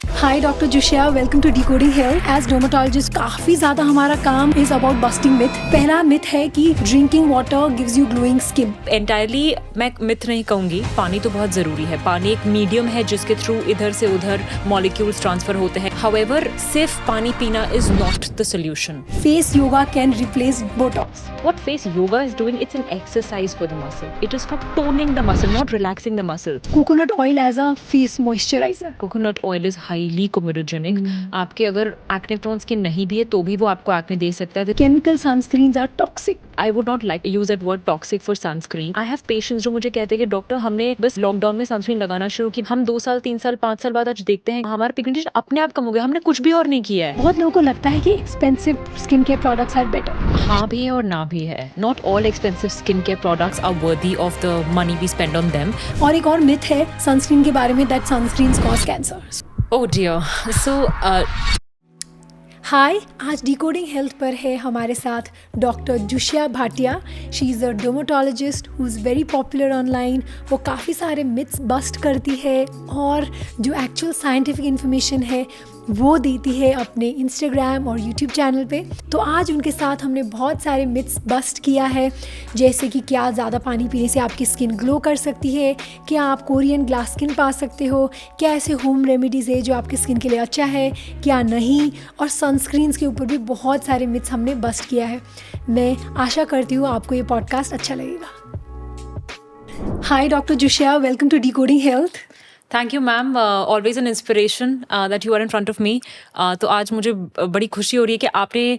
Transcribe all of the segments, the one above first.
Hi doctor Jushya, welcome to decoding health. As dermatologist काफी ज्यादा हमारा काम इज अबाउट बस्टिंग मिथ। पहला मिथ है कि drinking water gives you glowing skin. Entirely मैं मिथ नहीं कहूंगी, पानी तो बहुत जरूरी है। पानी एक मीडियम है जिसके थ्रू इधर से उधर मॉलिक्यूल्स ट्रांसफर होते हैं। हाउएवर सिर्फ पानी पीना is not the solution. Face yoga can replace Botox. What face yoga is doing, it's an exercise for the muscle. It is for toning the muscle, not relaxing the muscle. Coconut oil as a face moisturiser. Coconut oil is highly comedogenic. आपके अगर acne prone skin नहीं भी है तो भी वो आपको acne दे सकता है। Chemical sunscreens are toxic. I would not like to use that word toxic for sunscreen. I have patients जो मुझे कहते हैं कि डॉक्टर हमने बस लॉकडाउन में सनस्क्रीन लगाना शुरू की, हम 2 साल 3 साल 5 साल बाद आज देखते हैं हमारा पिगमेंटेशन अपने आप कम हो गया, हमने कुछ भी और नहीं किया है। बहुत लोगों को लगता है कि expensive skin care products are better. हाँ भी है और ना भी है। Not all expensive skincare products are worthy of the money we spend on them. और एक और मिथ है सनस्क्रीन के बारे में, that sunscreens cause cancer. Oh dear. So hi, आज डिकोडिंग हेल्थ पर है हमारे साथ doctor Jushya Bhatia. She is a dermatologist who is very popular online. वो काफ़ी सारे मिथ्स बस्ट करती है और जो एक्चुअल साइंटिफिक इन्फॉर्मेशन है वो देती है अपने इंस्टाग्राम और यूट्यूब चैनल पे। तो आज उनके साथ हमने बहुत सारे मिथ्स बस्ट किया है, जैसे कि क्या ज़्यादा पानी पीने से आपकी स्किन ग्लो कर सकती है, क्या आप कोरियन ग्लास स्किन पा सकते हो, क्या ऐसे होम रेमेडीज़ है जो आपकी स्किन के लिए अच्छा है, क्या नहीं, और सनस्क्रीन्स के ऊपर भी बहुत सारे मिथ्स हमने बस्ट किया है। मैं आशा करती हूँ आपको ये पॉडकास्ट अच्छा लगेगा। Hi doctor Jushya, welcome to decoding health. Thank you ma'am, always an inspiration that you are in front of me. तो आज मुझे बड़ी खुशी हो रही है कि आपने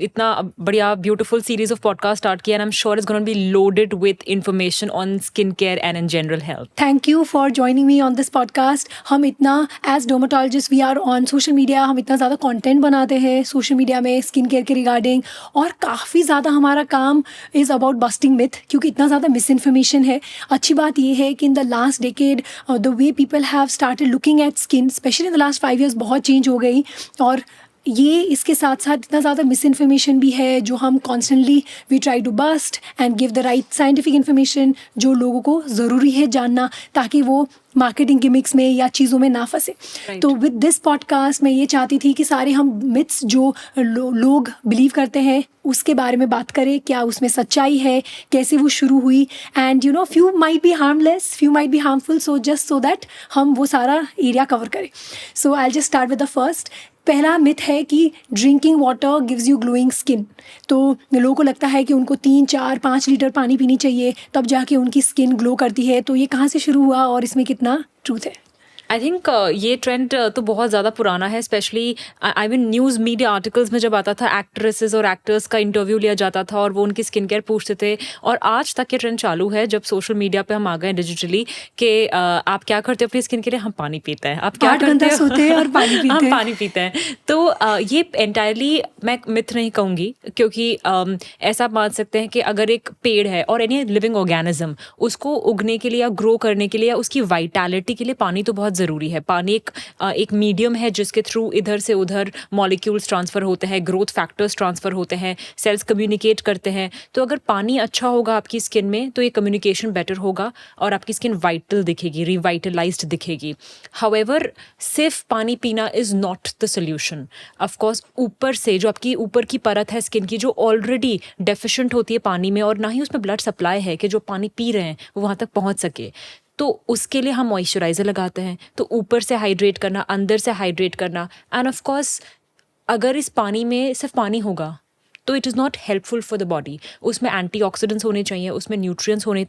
इतना बढ़िया beautiful series of podcast start किया, and I am sure it's gonna be loaded with information on skin care and in general health. Thank you for joining me on this podcast. हम इतना as dermatologist we are on social media, हम इतना ज़्यादा content बनाते हैं social media में skin care के regarding, और काफ़ी ज़्यादा हमारा काम इज़ अबाउट बस्टिंग मिथ, क्योंकि इतना ज़्यादा मिस इन्फॉर्मेशन है। अच्छी बात ये है कि in the last decade the way people have started looking at skin, specially in the last 5 years बहुत चेंज हो गई। और ये इसके साथ साथ इतना ज़्यादा मिस इन्फॉर्मेशन भी है जो हम constantly we try to bust and give the right scientific information जो लोगों को ज़रूरी है जानना, ताकि वो मार्केटिंग गिमिक्स में या चीज़ों में ना फंसे। तो विद दिस पॉडकास्ट मैं ये चाहती थी कि सारे हम मिथ्स जो लोग बिलीव करते हैं उसके बारे में बात करें, क्या उसमें सच्चाई है, कैसे वो शुरू हुई, and you know few might be harmless, few might be harmful, so just so that हम वो सारा एरिया कवर करें। So I just start with the first. पहला मिथ है कि drinking water gives you glowing skin. तो लोगों को लगता है कि उनको 3 4 5 लीटर पानी पीनी चाहिए तब जाके उनकी स्किन ग्लो करती है। तो ये कहाँ से शुरू हुआ और इसमें कितना ट्रूथ है? आई थिंक ये ट्रेंड तो बहुत ज़्यादा पुराना है, specially I mean news media articles में जब आता था, एक्ट्रेसेस और एक्टर्स का इंटरव्यू लिया जाता था और वो उनकी स्किन केयर पूछते थे। और आज तक ये ट्रेंड चालू है जब सोशल मीडिया पे हम आ गए डिजिटली कि आप क्या करते हो अपनी स्किन के लिए? हम पानी पीते हैं। आप क्या 8 करते घंटा हो? सोते हैं और पानी पीते हम हैं। पानी पीते हैं। तो ये एंटायरली मैं मिथ नहीं कहूँगी, क्योंकि ऐसा मान सकते हैं कि अगर एक पेड़ है और एनी लिविंग ऑर्गेनिज्म, उसको उगने के लिए या ग्रो करने के लिए या उसकी वाइटैलिटी के लिए पानी तो बहुत ज़रूरी है। पानी एक मीडियम है जिसके थ्रू इधर से उधर मॉलिक्यूल्स ट्रांसफर होते हैं, ग्रोथ फैक्टर्स ट्रांसफर होते हैं, सेल्स कम्युनिकेट करते हैं। तो अगर पानी अच्छा होगा आपकी स्किन में तो ये कम्युनिकेशन बेटर होगा और आपकी स्किन वाइटल दिखेगी, रिवाइटलाइज्ड दिखेगी। हाउएवर सिर्फ पानी पीना is not the solution. Of course ऊपर से जो आपकी ऊपर की परत है स्किन की, जो ऑलरेडी डेफिशिएंट होती है पानी में, और ना ही उसमें ब्लड सप्लाई है कि जो पानी पी रहे हैं वो वहाँ तक पहुँच सके, तो उसके लिए हम मॉइस्चराइज़र लगाते हैं। तो ऊपर से हाइड्रेट करना, अंदर से हाइड्रेट करना, एंड ऑफ कोर्स अगर इस पानी में सिर्फ पानी होगा तो it is not helpful for the body. उसमें एंटीऑक्सीडेंट्स होने चाहिए, उसमें न्यूट्रिएंट्स होने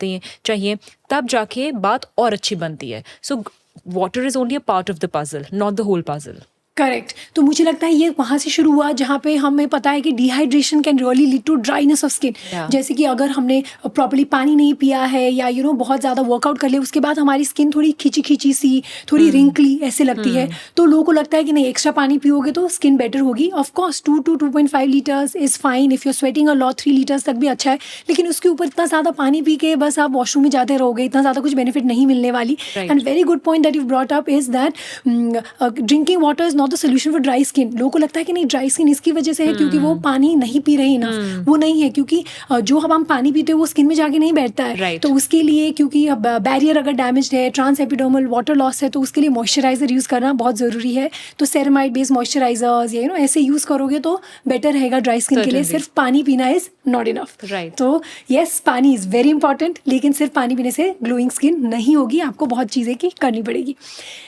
चाहिए, तब जाके बात और अच्छी बनती है। So water is only a part of the puzzle, not the whole puzzle. Correct. तो मुझे लगता है ये वहाँ से शुरू हुआ जहाँ पे हमें पता है कि dehydration can really lead to dryness of skin. जैसे कि अगर हमने प्रॉपर्ली पानी नहीं पिया है या यू नो बहुत ज़्यादा वर्कआउट कर लिया, उसके बाद हमारी स्किन थोड़ी खिंची खिंची सी, थोड़ी रिंकली ऐसे लगती है, तो लोगों को लगता है कि नहीं एक्स्ट्रा पानी पियोगे तो स्किन बेटर होगी। Of course 2 to 2.5 litres is fine, if you sweating a lot 3 litres तक भी अच्छा है, लेकिन उसके ऊपर इतना ज़्यादा पानी पी के बस आप वॉशरूम में जाते रहोगे, इतना ज़्यादा कुछ बेनिफिट नहीं मिलने वाली। And very good point that you brought up is that drinking water is not the solution for dry skin. लोगों को लगता है कि नहीं ड्राई स्किन इसकी वजह से है क्योंकि वो पानी नहीं पी रही ना. वो नहीं है, क्योंकि जो हम पानी पीते हैं वो स्किन में जाके नहीं बैठता है. Right. तो उसके लिए, क्योंकि बैरियर अगर डैमेज है, ट्रांस एपिडर्मल वाटर लॉस है, तो उसके लिए मॉइस्चराइजर यूज़ करना बहुत ज़रूरी है. तो सेरामाइड बेस्ड मॉइस्चराइजर्स या ऐसे यूज़ करोगे तो बेटर रहेगा ड्राई स्किन के लिए. Certainly. सिर्फ पानी पीना इज़ नॉट इनफ. Right. तो यस, पानी इज़ वेरी इंपॉर्टेंट, लेकिन सिर्फ पानी पीने से ग्लोइंग स्किन नहीं होगी, आपको बहुत चीज़ें की करनी पड़ेगी.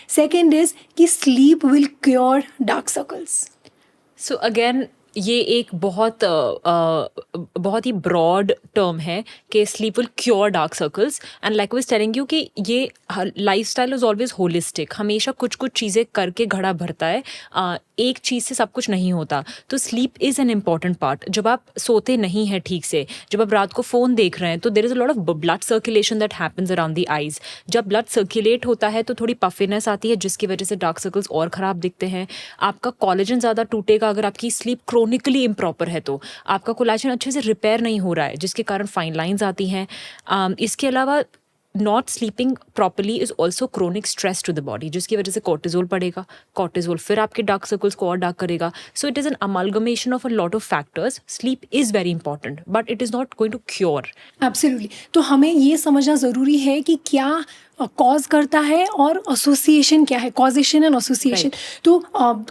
सेकेंड इज़ कि sleep will cure dark circles. So again ये एक बहुत ही ब्रॉड टर्म है कि sleep will cure dark circles. And like I was telling you कि ये लाइफस्टाइल इज ऑलवेज होलिस्टिक. हमेशा कुछ कुछ चीज़ें करके घड़ा भरता है. एक चीज़ से सब कुछ नहीं होता. तो sleep is an important part. जब आप सोते नहीं हैं ठीक से, जब आप रात को फ़ोन देख रहे हैं, तो there is a lot of blood circulation that happens around the eyes. जब ब्लड सर्कुलेट होता है तो थोड़ी पफिनेस आती है, जिसकी वजह से डार्क सर्कल्स और ख़राब दिखते हैं. आपका कोलेजन ज़्यादा टूटेगा अगर आपकी स्लीप क्रोनिकली इम्प्रॉपर है. तो आपका कोलेजन अच्छे से रिपेयर नहीं हो रहा है, जिसके कारण फाइन लाइन्स आती हैं. इसके अलावा not sleeping properly is also chronic stress to the body, जिसकी वजह से कोर्टिजोल बढ़ेगा. कोर्टिजोल फिर आपके डार्क सर्कल्स को और डार्क करेगा. So it is an amalgamation of a lot of factors. Sleep is very important but it is not going to cure. Absolutely. तो हमें ये समझना ज़रूरी है कि क्या कॉज करता है और एसोसिएशन क्या है, कॉजेशन एंड एसोसिएशन. तो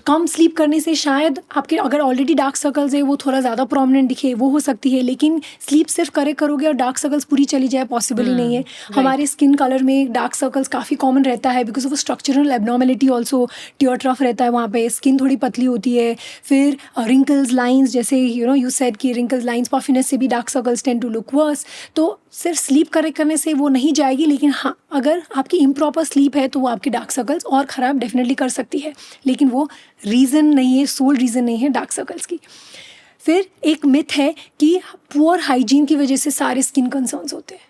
कम स्लीप करने से शायद आपके अगर ऑलरेडी डार्क सर्कल्स है वो थोड़ा ज़्यादा प्रोमिनेंट दिखे, वो हो सकती है. लेकिन स्लीप सिर्फ करेक्ट करोगे और डार्क सर्कल्स पूरी चली जाए, पॉसिबल ही नहीं है. हमारे स्किन कलर में डार्क सर्कल्स काफ़ी कॉमन रहता है because of structural abnormality also. Tear trough रहता है वहाँ पे, स्किन थोड़ी पतली होती है. फिर रिंकल्स, लाइन्स, जैसे यू सेड कि रिंकल्स, लाइन्स, पफिनेस से भी dark circles tend to look worse. तो सिर्फ स्लीप करेक्ट करने से वो नहीं जाएगी, लेकिन हाँ, अगर आपकी इम्प्रॉपर स्लीप है तो वो आपके डार्क सर्कल्स और ख़राब डेफिनेटली कर सकती है, लेकिन वो रीज़न नहीं है, सोल रीज़न नहीं है डार्क सर्कल्स की. फिर एक मिथ है कि पुअर हाइजीन की वजह से सारे स्किन कंसर्न्स होते हैं.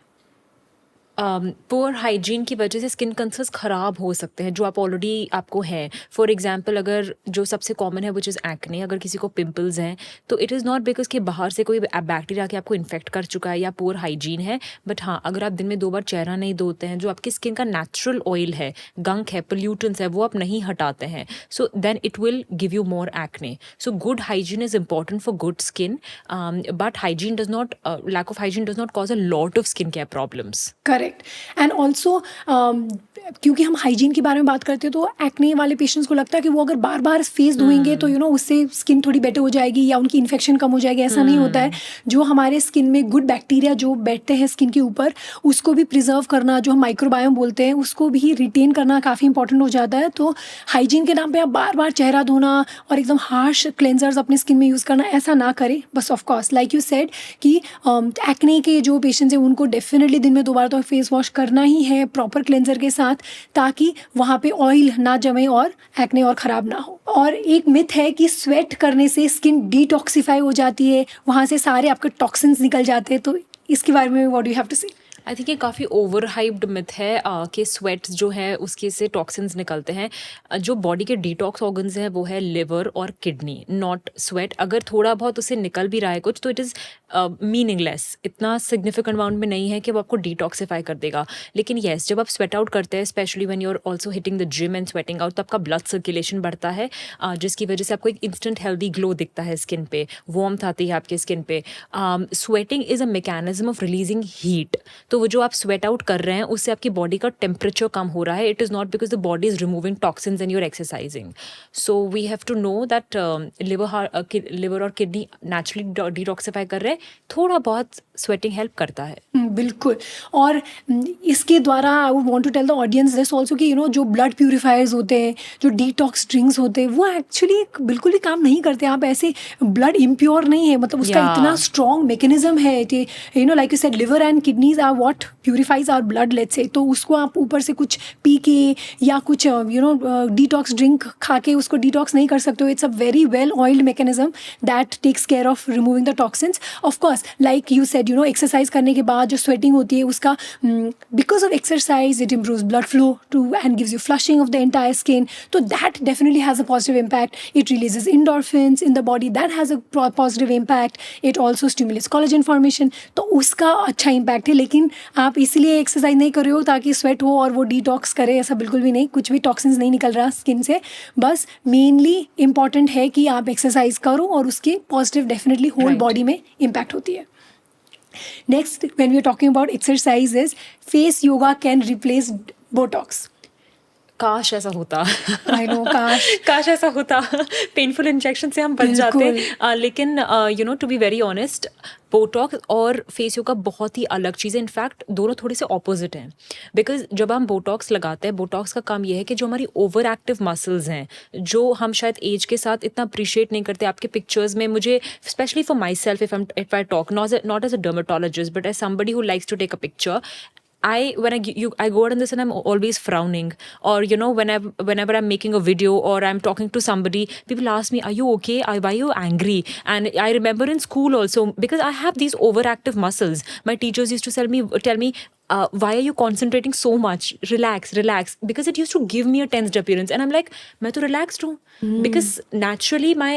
पुअर हाइजीन की वजह से स्किन कैंसर्स ख़राब हो सकते हैं जो आप ऑलरेडी आपको हैं. फॉर एग्जांपल, अगर जो सबसे कॉमन है विच इज़ एक्ने, अगर किसी को पिंपल्स हैं तो इट इज़ नॉट बिकॉज कि बाहर से कोई बैक्टीरिया के आपको इन्फेक्ट कर चुका है या पुअर हाइजीन है. बट हाँ, अगर आप दिन में 2 बार चेहरा नहीं धोते हैं, जो आपकी स्किन का नेचुरल ऑयल है, गंक है, पोल्यूटेंट्स है, वो आप नहीं हटाते हैं, so then it will give you more acne. So good hygiene is important for good skin, but hygiene does not, lack of hygiene does not cause a lot of skin care problems. Correct. And also क्योंकि हम hygiene के बारे में बात करते हैं तो acne वाले पेशेंट्स को लगता है कि वो अगर बार बार फेस धोएंगे तो उससे स्किन थोड़ी बेटर हो जाएगी या उनकी इन्फेक्शन कम हो जाएगी. ऐसा नहीं होता है. जो हमारे स्किन में गुड बैक्टीरिया जो बैठते हैं स्किन के ऊपर, उसको भी प्रिजर्व करना, जो हम माइक्रोबायोम बोलते हैं, उसको भी रिटेन करना काफ़ी इंपॉर्टेंट हो जाता है. तो हाइजीन के नाम पे आप बार बार चेहरा धोना और एकदम हार्श क्लेंजर्स अपने स्किन में यूज़ करना, ऐसा ना करें. बस ऑफकोर्स लाइक यू सेड कि एक्ने के जो पेशेंट्स हैं उनको डेफिनेटली दिन में 2 बार तो फेस वॉश करना ही है प्रॉपर क्लेंजर के साथ, ताकि वहाँ पे ऑयल ना जमे और एक्ने और ख़राब ना हो. और एक मिथ है कि स्वेट करने से स्किन डिटॉक्सिफाई हो जाती है, वहाँ से सारे आपके टॉक्सिन्स निकल जाते हैं. तो इसके बारे में what do you have to say? I think ये काफ़ी ओवर हाइप्ड मिथ है कि स्वेट्स जो है उसके से टॉक्सिन्स निकलते हैं. जो बॉडी के डिटॉक्स ऑर्गन्स हैं वो है लिवर और किडनी, नॉट स्वेट. अगर थोड़ा बहुत उससे निकल भी रहा है कुछ तो इट इज़ मीनिंगलेस, इतना सिग्निफिकेंट अमाउंट में नहीं है कि वो आपको डिटॉक्सिफाई कर देगा. लेकिन येस, जब आप स्वेट आउट करते हैं, especially when you are also hitting the gym and sweating out, तो आपका ब्लड सर्कुलेशन बढ़ता है, जिसकी वजह से आपको एक इंस्टेंट हेल्दी ग्लो दिखता है स्किन पे, वार्मथ आती है आपके स्किन पे. Sweating is a mechanism of releasing heat. तो वो जो आप स्वेट आउट कर रहे हैं उससे आपकी बॉडी का टेम्परेचर कम हो रहा है. It is not because the body is removing toxins and your exercising. So we have to know that liver और किडनी नेचुरली डिटॉक्सिफाई कर रहे हैं. थोड़ा बहुत स्वेटिंग हेल्प करता है. बिल्कुल. और इसके द्वारा I would want to tell the audience this also कि जो ब्लड प्यूरिफायर्स होते हैं, जो डिटॉक्स ड्रिंक्स होते हैं, वो एक्चुअली बिल्कुल भी काम नहीं करते. आप ऐसे ब्लड इम्प्योर नहीं है, मतलब उसका इतना स्ट्रॉन्ग मैकेनिज्म है कि like you said liver and kidneys are what purifies our blood, let's say. तो उसको आप ऊपर से कुछ पी के या कुछ डिटॉक्स ड्रिंक खा के उसको डिटॉक्स नहीं कर सकते हो. It's a very well oiled mechanism that takes care of removing the toxins. Of course like you said exercise करने के बाद जो स्वेटिंग होती है उसका because of exercise it improves blood flow to and gives you flushing of the entire skin. तो that definitely has a positive impact. It releases endorphins in the body, that has a positive impact. It also stimulates collagen formation. तो उसका अच्छा impact है. लेकिन आप इसीलिए exercise नहीं कर रहे हो ताकि स्वेट हो और वो डिटॉक्स करे, ऐसा बिल्कुल भी नहीं, कुछ भी टॉक्सिन्स नहीं निकल रहा स्किन से। बस मेनली इम्पॉर्टेंट है कि आप एक्सरसाइज करो और उसके positive definitely whole Right. Body में इम्पैक्ट होती है। Next, when we are talking about exercises, face yoga can replace Botox. काश ऐसा होता। I know, काश। काश ऐसा होता। पेनफुल इंजेक्शन से हम बच जाते। लेकिन to be very honest, Botox और फेस योगा बहुत ही अलग चीज़ है। इनफैक्ट दोनों थोड़े से ऑपोजिट हैं। बिकॉज जब हम बोटॉक्स लगाते हैं, बोटॉक्स का काम यह है कि जो हमारी ओवर एक्टिव मसल्स हैं, जो हम शायद एज के साथ इतना अप्रिशिएट नहीं करते। आपके पिक्चर्स में मुझे, especially for myself, if I talk not as a dermatologist but as somebody who likes to take a picture, I go out in this and I'm always frowning, or whenever I'm making a video or I'm talking to somebody, people ask me, are you okay, why are you angry? And I remember in school also, because I have these overactive muscles, my teachers used to tell me why are you concentrating so much, relax, because it used to give me a tensed appearance, and I'm like, मैं तो relaxed हूँ, because naturally my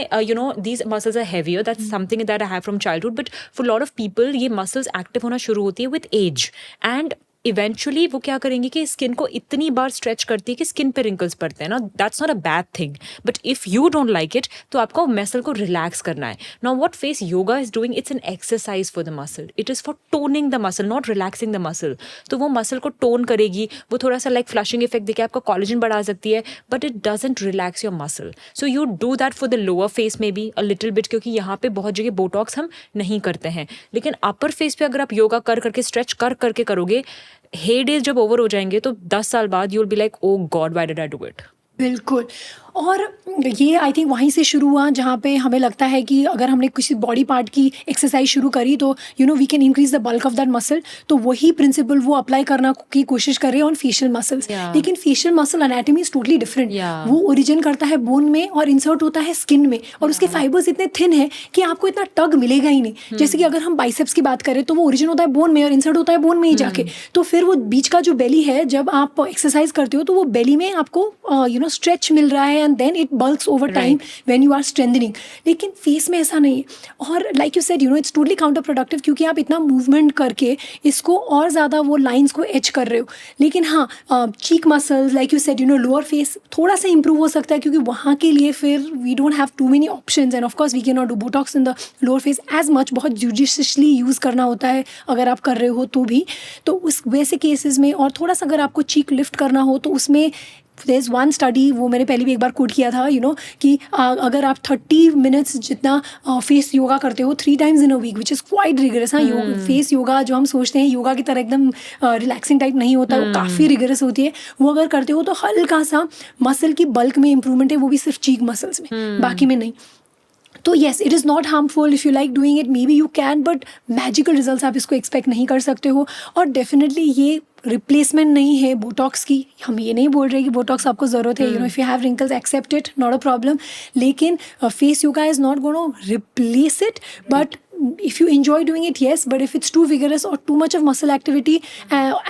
these muscles are heavier. That's something that I have from childhood, but for a lot of people ये muscles active होना शुरू होती है with age, and eventually वो क्या करेंगे कि स्किन को इतनी बार स्ट्रेच करती है कि स्किन पे रिंकल्स पड़ते हैं ना। That's not a bad thing, but if you don't like it तो आपको मसल को रिलैक्स करना है। Now what face yoga is doing, it's an exercise for the muscle, it is for toning the muscle, not relaxing the muscle. तो वो muscle को tone करेगी, वो थोड़ा सा लाइक फ्लशिंग इफेक्ट देके आपका कोलेजन बढ़ा सकती है, but it doesn't relax your muscle. So you do that for the lower face में भी अ लिटिल बिट, क्योंकि यहाँ पे बहुत जगह बोटॉक्स हम नहीं करते हैं। लेकिन अपर फेस पे अगर आप योगा कर करके स्ट्रेच कर करके करोगे, हे डेज जब ओवर हो जाएंगे तो 10 साल बाद you will be like, oh God why did I do it. बिल्कुल। और ये आई थिंक वहीं से शुरू हुआ जहाँ पे हमें लगता है कि अगर हमने किसी बॉडी पार्ट की एक्सरसाइज शुरू करी तो we can increase the bulk of that muscle. तो वही प्रिंसिपल वो अप्लाई करना की कोशिश कर रहे हैं ऑन फेशियल मसल्स। लेकिन facial muscle anatomy is totally different. वो ओरिजिन करता है बोन में और इंसर्ट होता है स्किन में, और उसके फाइबर्स इतने थिन है कि आपको इतना टग मिलेगा ही नहीं। जैसे कि अगर हम बाइसेप्स की बात करें तो वो ओरिजिन होता है बोन में और इंसर्ट होता है बोन में ही जाके। तो फिर वो बीच का जो बेली है, जब आप एक्सरसाइज करते हो तो वो बेली में आपको स्ट्रेच मिल रहा है, and then it bulks over time when you are strengthening. लेकिन फेस में ऐसा नहीं है। और like you said, it's totally counter productive, क्योंकि आप इतना मूवमेंट करके इसको और ज़्यादा वो लाइंस को एच कर रहे हो। लेकिन हाँ, cheek muscles like you said, lower face थोड़ा सा इंप्रूव हो सकता है, क्योंकि वहाँ के लिए फिर we don't have too many options, and of course we can not do Botox in the lower face as much. बहुत जुडिशियसली यूज़ करना होता है अगर आप कर रहे हो तो भी। तो उस वैसे केसेस में, और थोड़ा सा अगर आपको चीक लिफ्ट करना हो तो उसमें देयर इज़ वन स्टडी, वो मैंने पहले भी एक बार कोट किया था, कि अगर आप 30 मिनट्स जितना फेस योगा करते हो 3 times in a week, which is quite rigorous. हाँ, फेस योगा जो हम सोचते हैं योगा की तरह एकदम रिलैक्सिंग टाइप नहीं होता, वो काफ़ी रिगरस होती है। वो अगर करते हो तो हल्का सा मसल की बल्क में इंप्रूवमेंट है, वो भी सिर्फ चीक मसल्स में, बाकी में नहीं। तो yes, it is not harmful if you like doing it, may be you can, but magical results आप इसको एक्सपेक्ट नहीं कर सकते हो। और डेफिनेटली ये रिप्लेसमेंट नहीं है बोटॉक्स की। हम ये नहीं बोल रहे कि बोटॉक्स आपको ज़रूरत है, if you have wrinkles accept it, not a problem. लेकिन face yoga is not gonna replace it, but if you enjoy doing it, yes, but if it's too vigorous or too much of muscle activity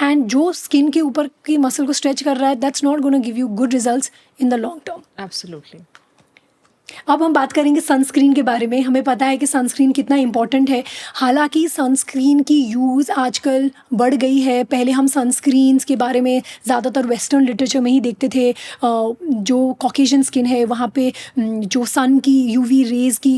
and जो skin के ऊपर की muscle को stretch कर रहा है, that's not going to give you good results in the long term. Absolutely. अब हम बात करेंगे सनस्क्रीन के बारे में। हमें पता है कि सनस्क्रीन कितना इंपॉर्टेंट है। हालांकि सनस्क्रीन की यूज़ आजकल बढ़ गई है। पहले हम सनस्क्रीन्स के बारे में ज़्यादातर वेस्टर्न लिटरेचर में ही देखते थे। जो कॉकेशियन स्किन है वहाँ पे जो सन की यूवी रेज़ की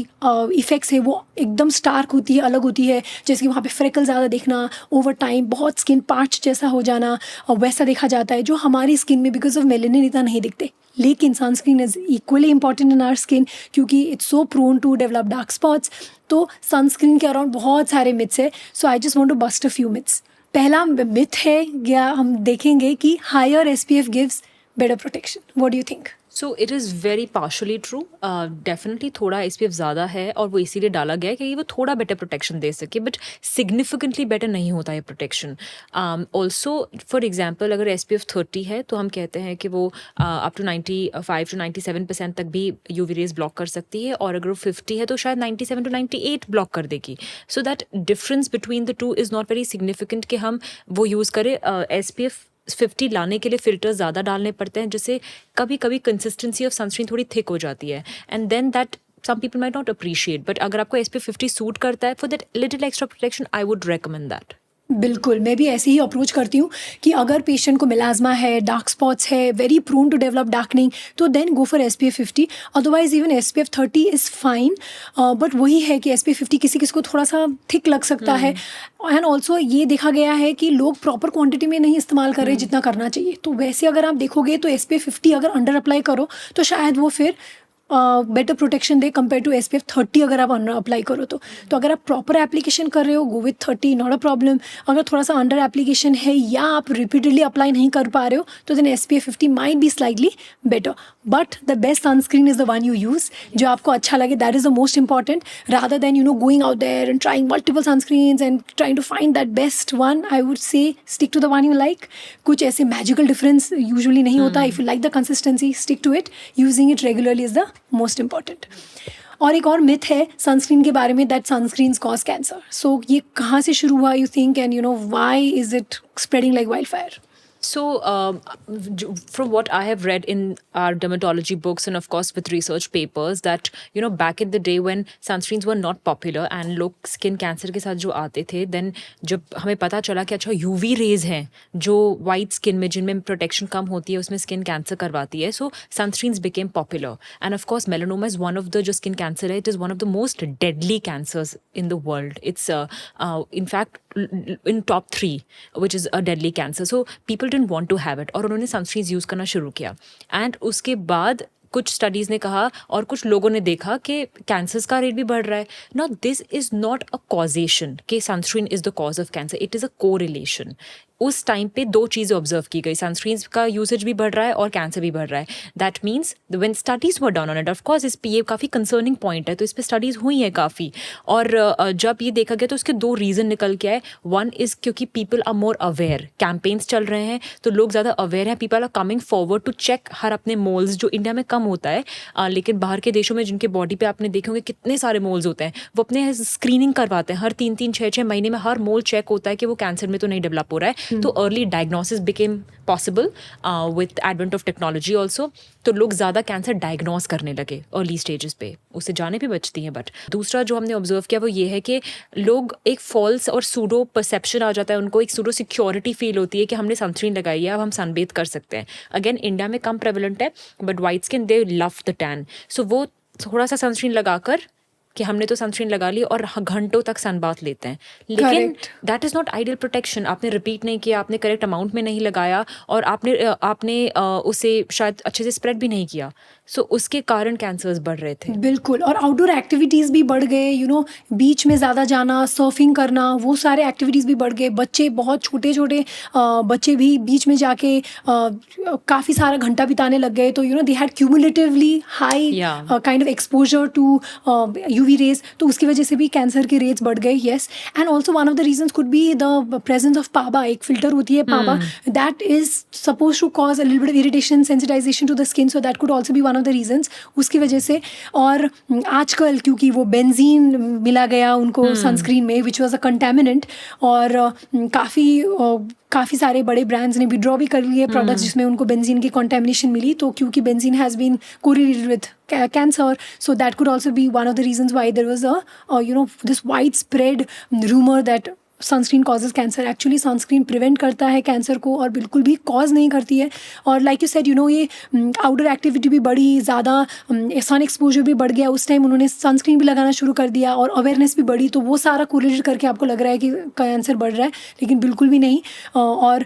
इफ़ेक्ट्स है वो एकदम स्टार्क होती है, अलग होती है। जैसे कि वहाँ पे फ्रेकल ज़्यादा देखना, ओवर टाइम बहुत स्किन पार्च जैसा हो जाना, वैसा देखा जाता है, जो हमारी स्किन में बिकॉज ऑफ मेलेनिन इतना नहीं दिखते। लेकिन sunscreen is equally important in our skin, क्योंकि it's so prone to develop dark spots. तो सनस्क्रीन के अराउंड बहुत सारे मिथ्स है। So I just want to bust a few myths. पहला मिथ है, या हम देखेंगे कि higher SPF gives better protection. What do you think? So it is very partially true. Definitely थोड़ा SPF ज़्यादा है और वो इसीलिए डाला गया है कि वो थोड़ा बेटर प्रोटेक्शन दे सके, बट सिग्निफिकेंटली बेटर नहीं होता है प्रोटेक्शन। ऑल्सो फॉर एग्जांपल अगर SPF 30 है तो हम कहते हैं कि वो अप टू 95 to 97% तक भी UV रेज ब्लॉक कर सकती है, और अगर वो 50 है तो शायद 97 to 98 ब्लॉक कर देगी। So that difference between the two is not very significant कि हम वो यूज़ करें। SPF 50 लाने के लिए फिल्टर ज़्यादा डालने पड़ते हैं, जिससे कभी कभी कंसिस्टेंसी ऑफ सनस्क्रीन थोड़ी थिक हो जाती है, and then that some people might not appreciate. But अगर आपको SPF 50 सूट करता है, for that little extra protection I would recommend that. बिल्कुल, मैं भी ऐसे ही अप्रोच करती हूँ कि अगर पेशेंट को मेलाज़्मा है, डार्क स्पॉट्स है, very prone to develop darkening, तो then go for SPF 50, otherwise even SPF 30 is fine. But वही है कि SPF 50 किसी-किसी को थोड़ा-सा थिक लग सकता है। एंड ऑल्सो ये देखा गया है कि लोग प्रॉपर क्वांटिटी में नहीं इस्तेमाल कर रहे जितना करना चाहिए। तो वैसे अगर आप देखोगे तो SPF 50 अगर अंडर अप्लाई करो तो शायद वो फिर बेटर प्रोटेक्शन दे कंपेयर टू SPF 30 अगर आप अंडर अप्लाई करो तो अगर आप प्रॉपर एप्लीकेशन कर रहे हो, go with 30, not a problem. अगर थोड़ा सा अंडर एप्लीकेशन है या आप रिपीटेडली अप्लाई नहीं कर पा रहे हो तो then SPF 50 might be slightly better, but the best sunscreen is the one you use, जो आपको अच्छा लगे, that is the most important, rather than going out there and trying multiple sunscreens and trying to find that best one. I would say stick to the one you like. कुछ ऐसे magical difference usually नहीं होता। If you like the consistency, stick to it. Using it regularly is the most important. और एक और myth है sunscreen के बारे में, दैट सनस्क्रीन्स कॉज कैंसर। सो ये कहाँ से शुरू हुआ, you think, and why is it spreading like wild fire? So, from what I have read in our dermatology books and of course with research papers, that back in the day when sunscreens were not popular and लोग skin cancer के साथ जो आते थे, then जब हमें पता चला कि अच्छा UV rays हैं जो white skin में, जिनमें protection कम होती है, उसमें skin cancer करवाती है, so sunscreens became popular. And of course melanoma is one of the जो skin cancer है, it is one of the most deadly cancers in the world. It's in fact in top 3 which is a deadly cancer. So people didn't want to have it और उन्होंने sunscreens use करना शुरू किया। And उसके बाद कुछ studies ने कहा और कुछ लोगों ने देखा कि कैंसर्स का रेट भी बढ़ रहा है। Now this is not a causation कि sunscreen is the cause of cancer, it is a correlation. उस टाइम पे 2 चीज़ें ऑब्जर्व की गई, सनस्क्रीन्स का यूसेज भी बढ़ रहा है और कैंसर भी बढ़ रहा है। That means when studies were done on it, of course इस पे ये काफ़ी कंसर्निंग पॉइंट है, तो इस पे स्टडीज़ हुई हैं काफ़ी। और जब ये देखा गया तो उसके 2 रीज़न निकल के आए। वन इज़ क्योंकि people are more aware, campaigns चल रहे हैं तो लोग ज़्यादा अवेयर हैं, people are coming forward to check हर अपने मोल्स, जो इंडिया में कम होता है लेकिन बाहर के देशों में जिनके बॉडी पे आपने देखे होंगे कितने सारे मोल्स होते हैं, वो अपने स्क्रीनिंग करवाते हैं हर 3-3, 6-6 महीने में, हर मोल चेक होता है कि वो कैंसर में तो नहीं डेवलप हो रहा है। तो early diagnosis became possible with advent of technology also. तो लोग ज़्यादा कैंसर डायग्नोस करने लगे अर्ली स्टेजेस पे, उससे जाने भी बचती हैं। बट दूसरा जो हमने ऑब्जर्व किया वो ये है कि लोग एक फॉल्स और सूडो परसेप्शन आ जाता है, उनको एक सूडो सिक्योरिटी फील होती है कि हमने सनस्क्रीन लगाई है, अब हम सनबेथ कर सकते हैं। अगेन इंडिया में कम प्रेवलेंट है, but white skin they love the tan, so वो थोड़ा सा सनस्क्रीन लगाकर कि हमने तो सनस्क्रीन लगा ली और घंटों तक सनबाथ लेते हैं, लेकिन that is not ideal protection. आपने रिपीट नहीं किया, आपने करेक्ट अमाउंट में नहीं लगाया और आपने उसे शायद अच्छे से स्प्रेड भी नहीं किया, सो उसके कारण कैंसर्स बढ़ रहे थे। बिल्कुल। और आउटडोर एक्टिविटीज़ भी बढ़ गए, बीच में ज़्यादा जाना, सर्फिंग करना, वो सारे एक्टिविटीज़ भी बढ़ गए। बच्चे, बहुत छोटे छोटे बच्चे भी बीच में जाके काफ़ी सारा घंटा बिताने लग गए, तो they had cumulatively high kind of exposure to UV rays, तो उसकी वजह से भी कैंसर के रेट्स बढ़ गए। Yes, and also one of the reasons could be the presence of PABA. एक फिल्टर होती है PABA, that is suppose to cause a little bit of irritation, sensitization to the skin, so that could also be one of the reasons उसकी वजह से। और आजकल क्योंकि वो बेंजीन मिला गया उनको सनस्क्रीन में, विच वॉज अ कंटेमिनेंट, और काफ़ी सारे बड़े ब्रांड्स ने विड्रॉ भी कर लिए प्रोडक्ट्स जिसमें उनको बेंजीन की कंटेमिनेशन मिली, तो क्योंकि benzene has been correlated with cancer, so that could also be one of the reasons why there was this widespread rumor that sunscreen causes cancer. Actually sunscreen prevent करता है cancer को और बिल्कुल भी कॉज नहीं करती है। और लाइक यू सेड, ये आउटडोर एक्टिविटी भी बढ़ी, ज़्यादा सन एक्सपोजर भी बढ़ गया, उस टाइम उन्होंने सनस्क्रीन भी लगाना शुरू कर दिया और अवेयरनेस भी बढ़ी, तो वो सारा कोरिलेट करके आपको लग रहा है कि कैंसर बढ़ रहा है, लेकिन बिल्कुल भी नहीं। और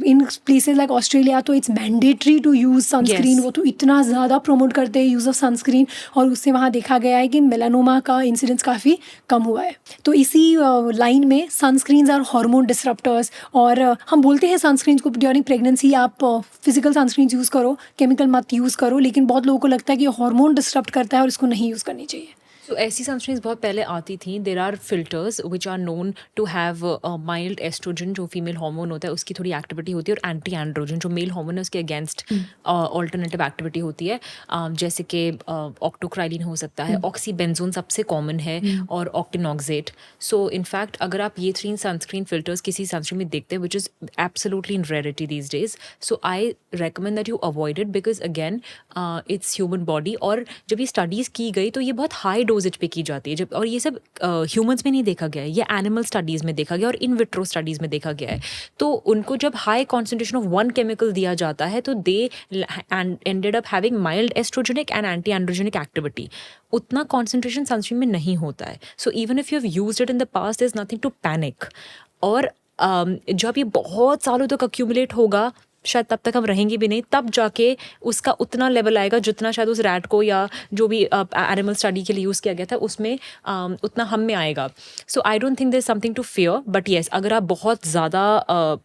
इन प्लेसेज लाइक ऑस्ट्रेलिया तो it's mandatory to use sunscreen, वो तो इतना ज़्यादा प्रमोट करते हैं यूज़ ऑफ सनस्क्रीन, और उससे वहाँ देखा गया है कि मेलानोमा का इंसिडेंस काफ़ी कम हुआ है। तो इसी लाइन में सनस्क्रीन्स आर हार्मोन डिसरप्टर्स, और हम बोलते हैं सनस्क्रीन्स को ड्यूरिंग प्रेगनेंसी आप फिजिकल सनस्क्रीन्स यूज़ करो, केमिकल मत यूज़ करो, लेकिन बहुत लोगों को लगता है कि हार्मोन डिसरप्ट करता है और इसको नहीं यूज़ करनी चाहिए। तो ऐसी सनस्क्रीन्स बहुत पहले आती थी। There are filters which are known to have mild estrogen, जो फीमेल हार्मोन होता है उसकी थोड़ी एक्टिविटी होती है, और एंटी एंड्रोजन जो मेल हार्मोन है उसके अगेंस्ट ऑल्टरनेटिव एक्टिविटी होती है, जैसे कि ऑक्टोक्राइलिन हो सकता है, ऑक्सीबेंजोन सबसे कॉमन है, और ऑक्टिनॉक्सेट। सो इनफैक्ट अगर आप ये 3 सनस्क्रीन फिल्टर्स किसी सनस्क्रीन में देखते हैं, which is absolutely in rarity these days, so I recommend that you avoid it, because again it's human body. और जब ये स्टडीज़ की गई तो ये बहुत हाई डोजेज पे की जाती है जब, और ये सब ह्यूमंस में नहीं देखा गया है, ये एनिमल स्टडीज़ में देखा गया और इन विट्रो स्टडीज़ में देखा गया है। तो उनको जब high concentration of one chemical दिया जाता है तो they ended up having mild estrogenic and anti androgenic activity. उतना कॉन्सेंट्रेशन सनस्क्रीन में नहीं होता है। So even if you have used it in the past, there is nothing to panic. और जब ये बहुत सालों तक अक्यूमुलेट होगा, शायद तब तक हम रहेंगे भी नहीं, तब जाके उसका उतना लेवल आएगा जितना शायद उस रैट को या जो भी एनिमल स्टडी के लिए यूज़ किया गया था उसमें उतना हम में आएगा। So I don't think there is something to fear, but yes, अगर आप बहुत ज़्यादा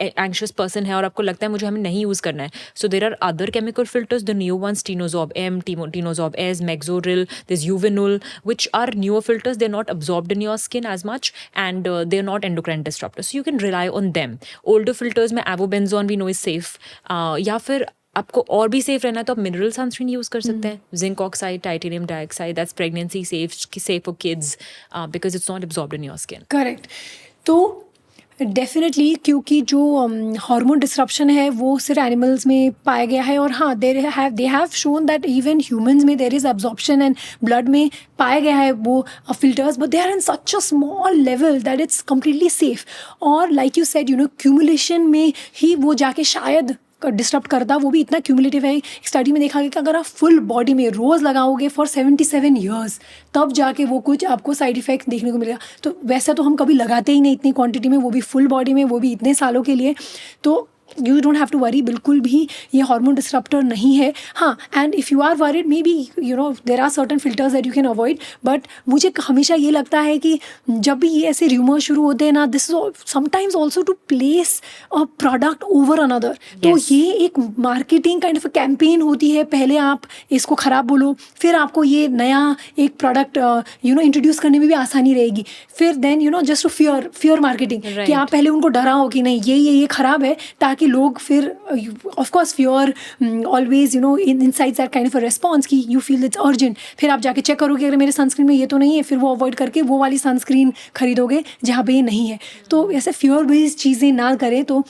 एंशियस पर्सन है और आपको लगता है मुझे हमें नहीं यूज़ करना है, so there are other chemical filters, the new ones, Tinosorb M, Tinosorb S, Mexoryl, this Uvinul, which are newer filters. They're not absorbed in your skin as much, and they're not endocrine disruptors, so you can rely on them. Older filters में avobenzone we know is safe, या फिर आपको और भी safe रहना है तो आप मिनरल सनस्क्रीन यूज़ कर सकते हैं, zinc oxide, titanium dioxide, that's pregnancy safe for kids because it's not absorbed in your skin. Correct. तो डेफिनेटली क्योंकि जो हार्मोन डिसरप्शन है वो सिर्फ एनिमल्स में पाया गया है, और हाँ they have shown that even humans में there is absorption and blood में पाया गया है वो filters, but they are in such a small level that it's completely safe. और लाइक यू सेड, क्यूमुलेशन में ही वो जाके शायद डिस्टर्ब करता, वो भी इतना क्यूमुलेटिव है। स्टडी में देखा गया कि अगर आप फुल बॉडी में रोज़ लगाओगे फॉर 77 ईयर्स, तब जाके वो कुछ आपको साइड इफ़ेक्ट देखने को मिलेगा। तो वैसे तो हम कभी लगाते ही नहीं इतनी क्वांटिटी में, वो भी फुल बॉडी में, वो भी इतने सालों के लिए। तो you don't have to worry, बिल्कुल भी ये हार्मोन डिस्टरप्टर नहीं है। हाँ, and if you are worried, maybe there are certain filters that you can avoid, but मुझे हमेशा ये लगता है कि जब भी ये ऐसे र्यूमर शुरू होते हैं ना, this is sometimes also to place a product over another. तो ये एक marketing kind of a campaign होती है। पहले आप इसको ख़राब बोलो, फिर आपको ये नया एक प्रोडक्ट इंट्रोड्यूस करने में भी आसानी रहेगी। फिर then just to fear marketing, कि आप पहले उनको डराओ कि नहीं ये ख़राब है, ताकि लोग फिर of course fear always insides that kind of a response कि यू फील इट्स अर्जेंट। फिर आप जाके चेक करोगे अगर मेरे सनस्क्रीन में ये तो नहीं है, फिर वो अवॉइड करके वो वाली सनस्क्रीन खरीदोगे जहाँ पे ये नहीं है। तो ऐसे फियर बेस्ड चीज़ें ना करें। तो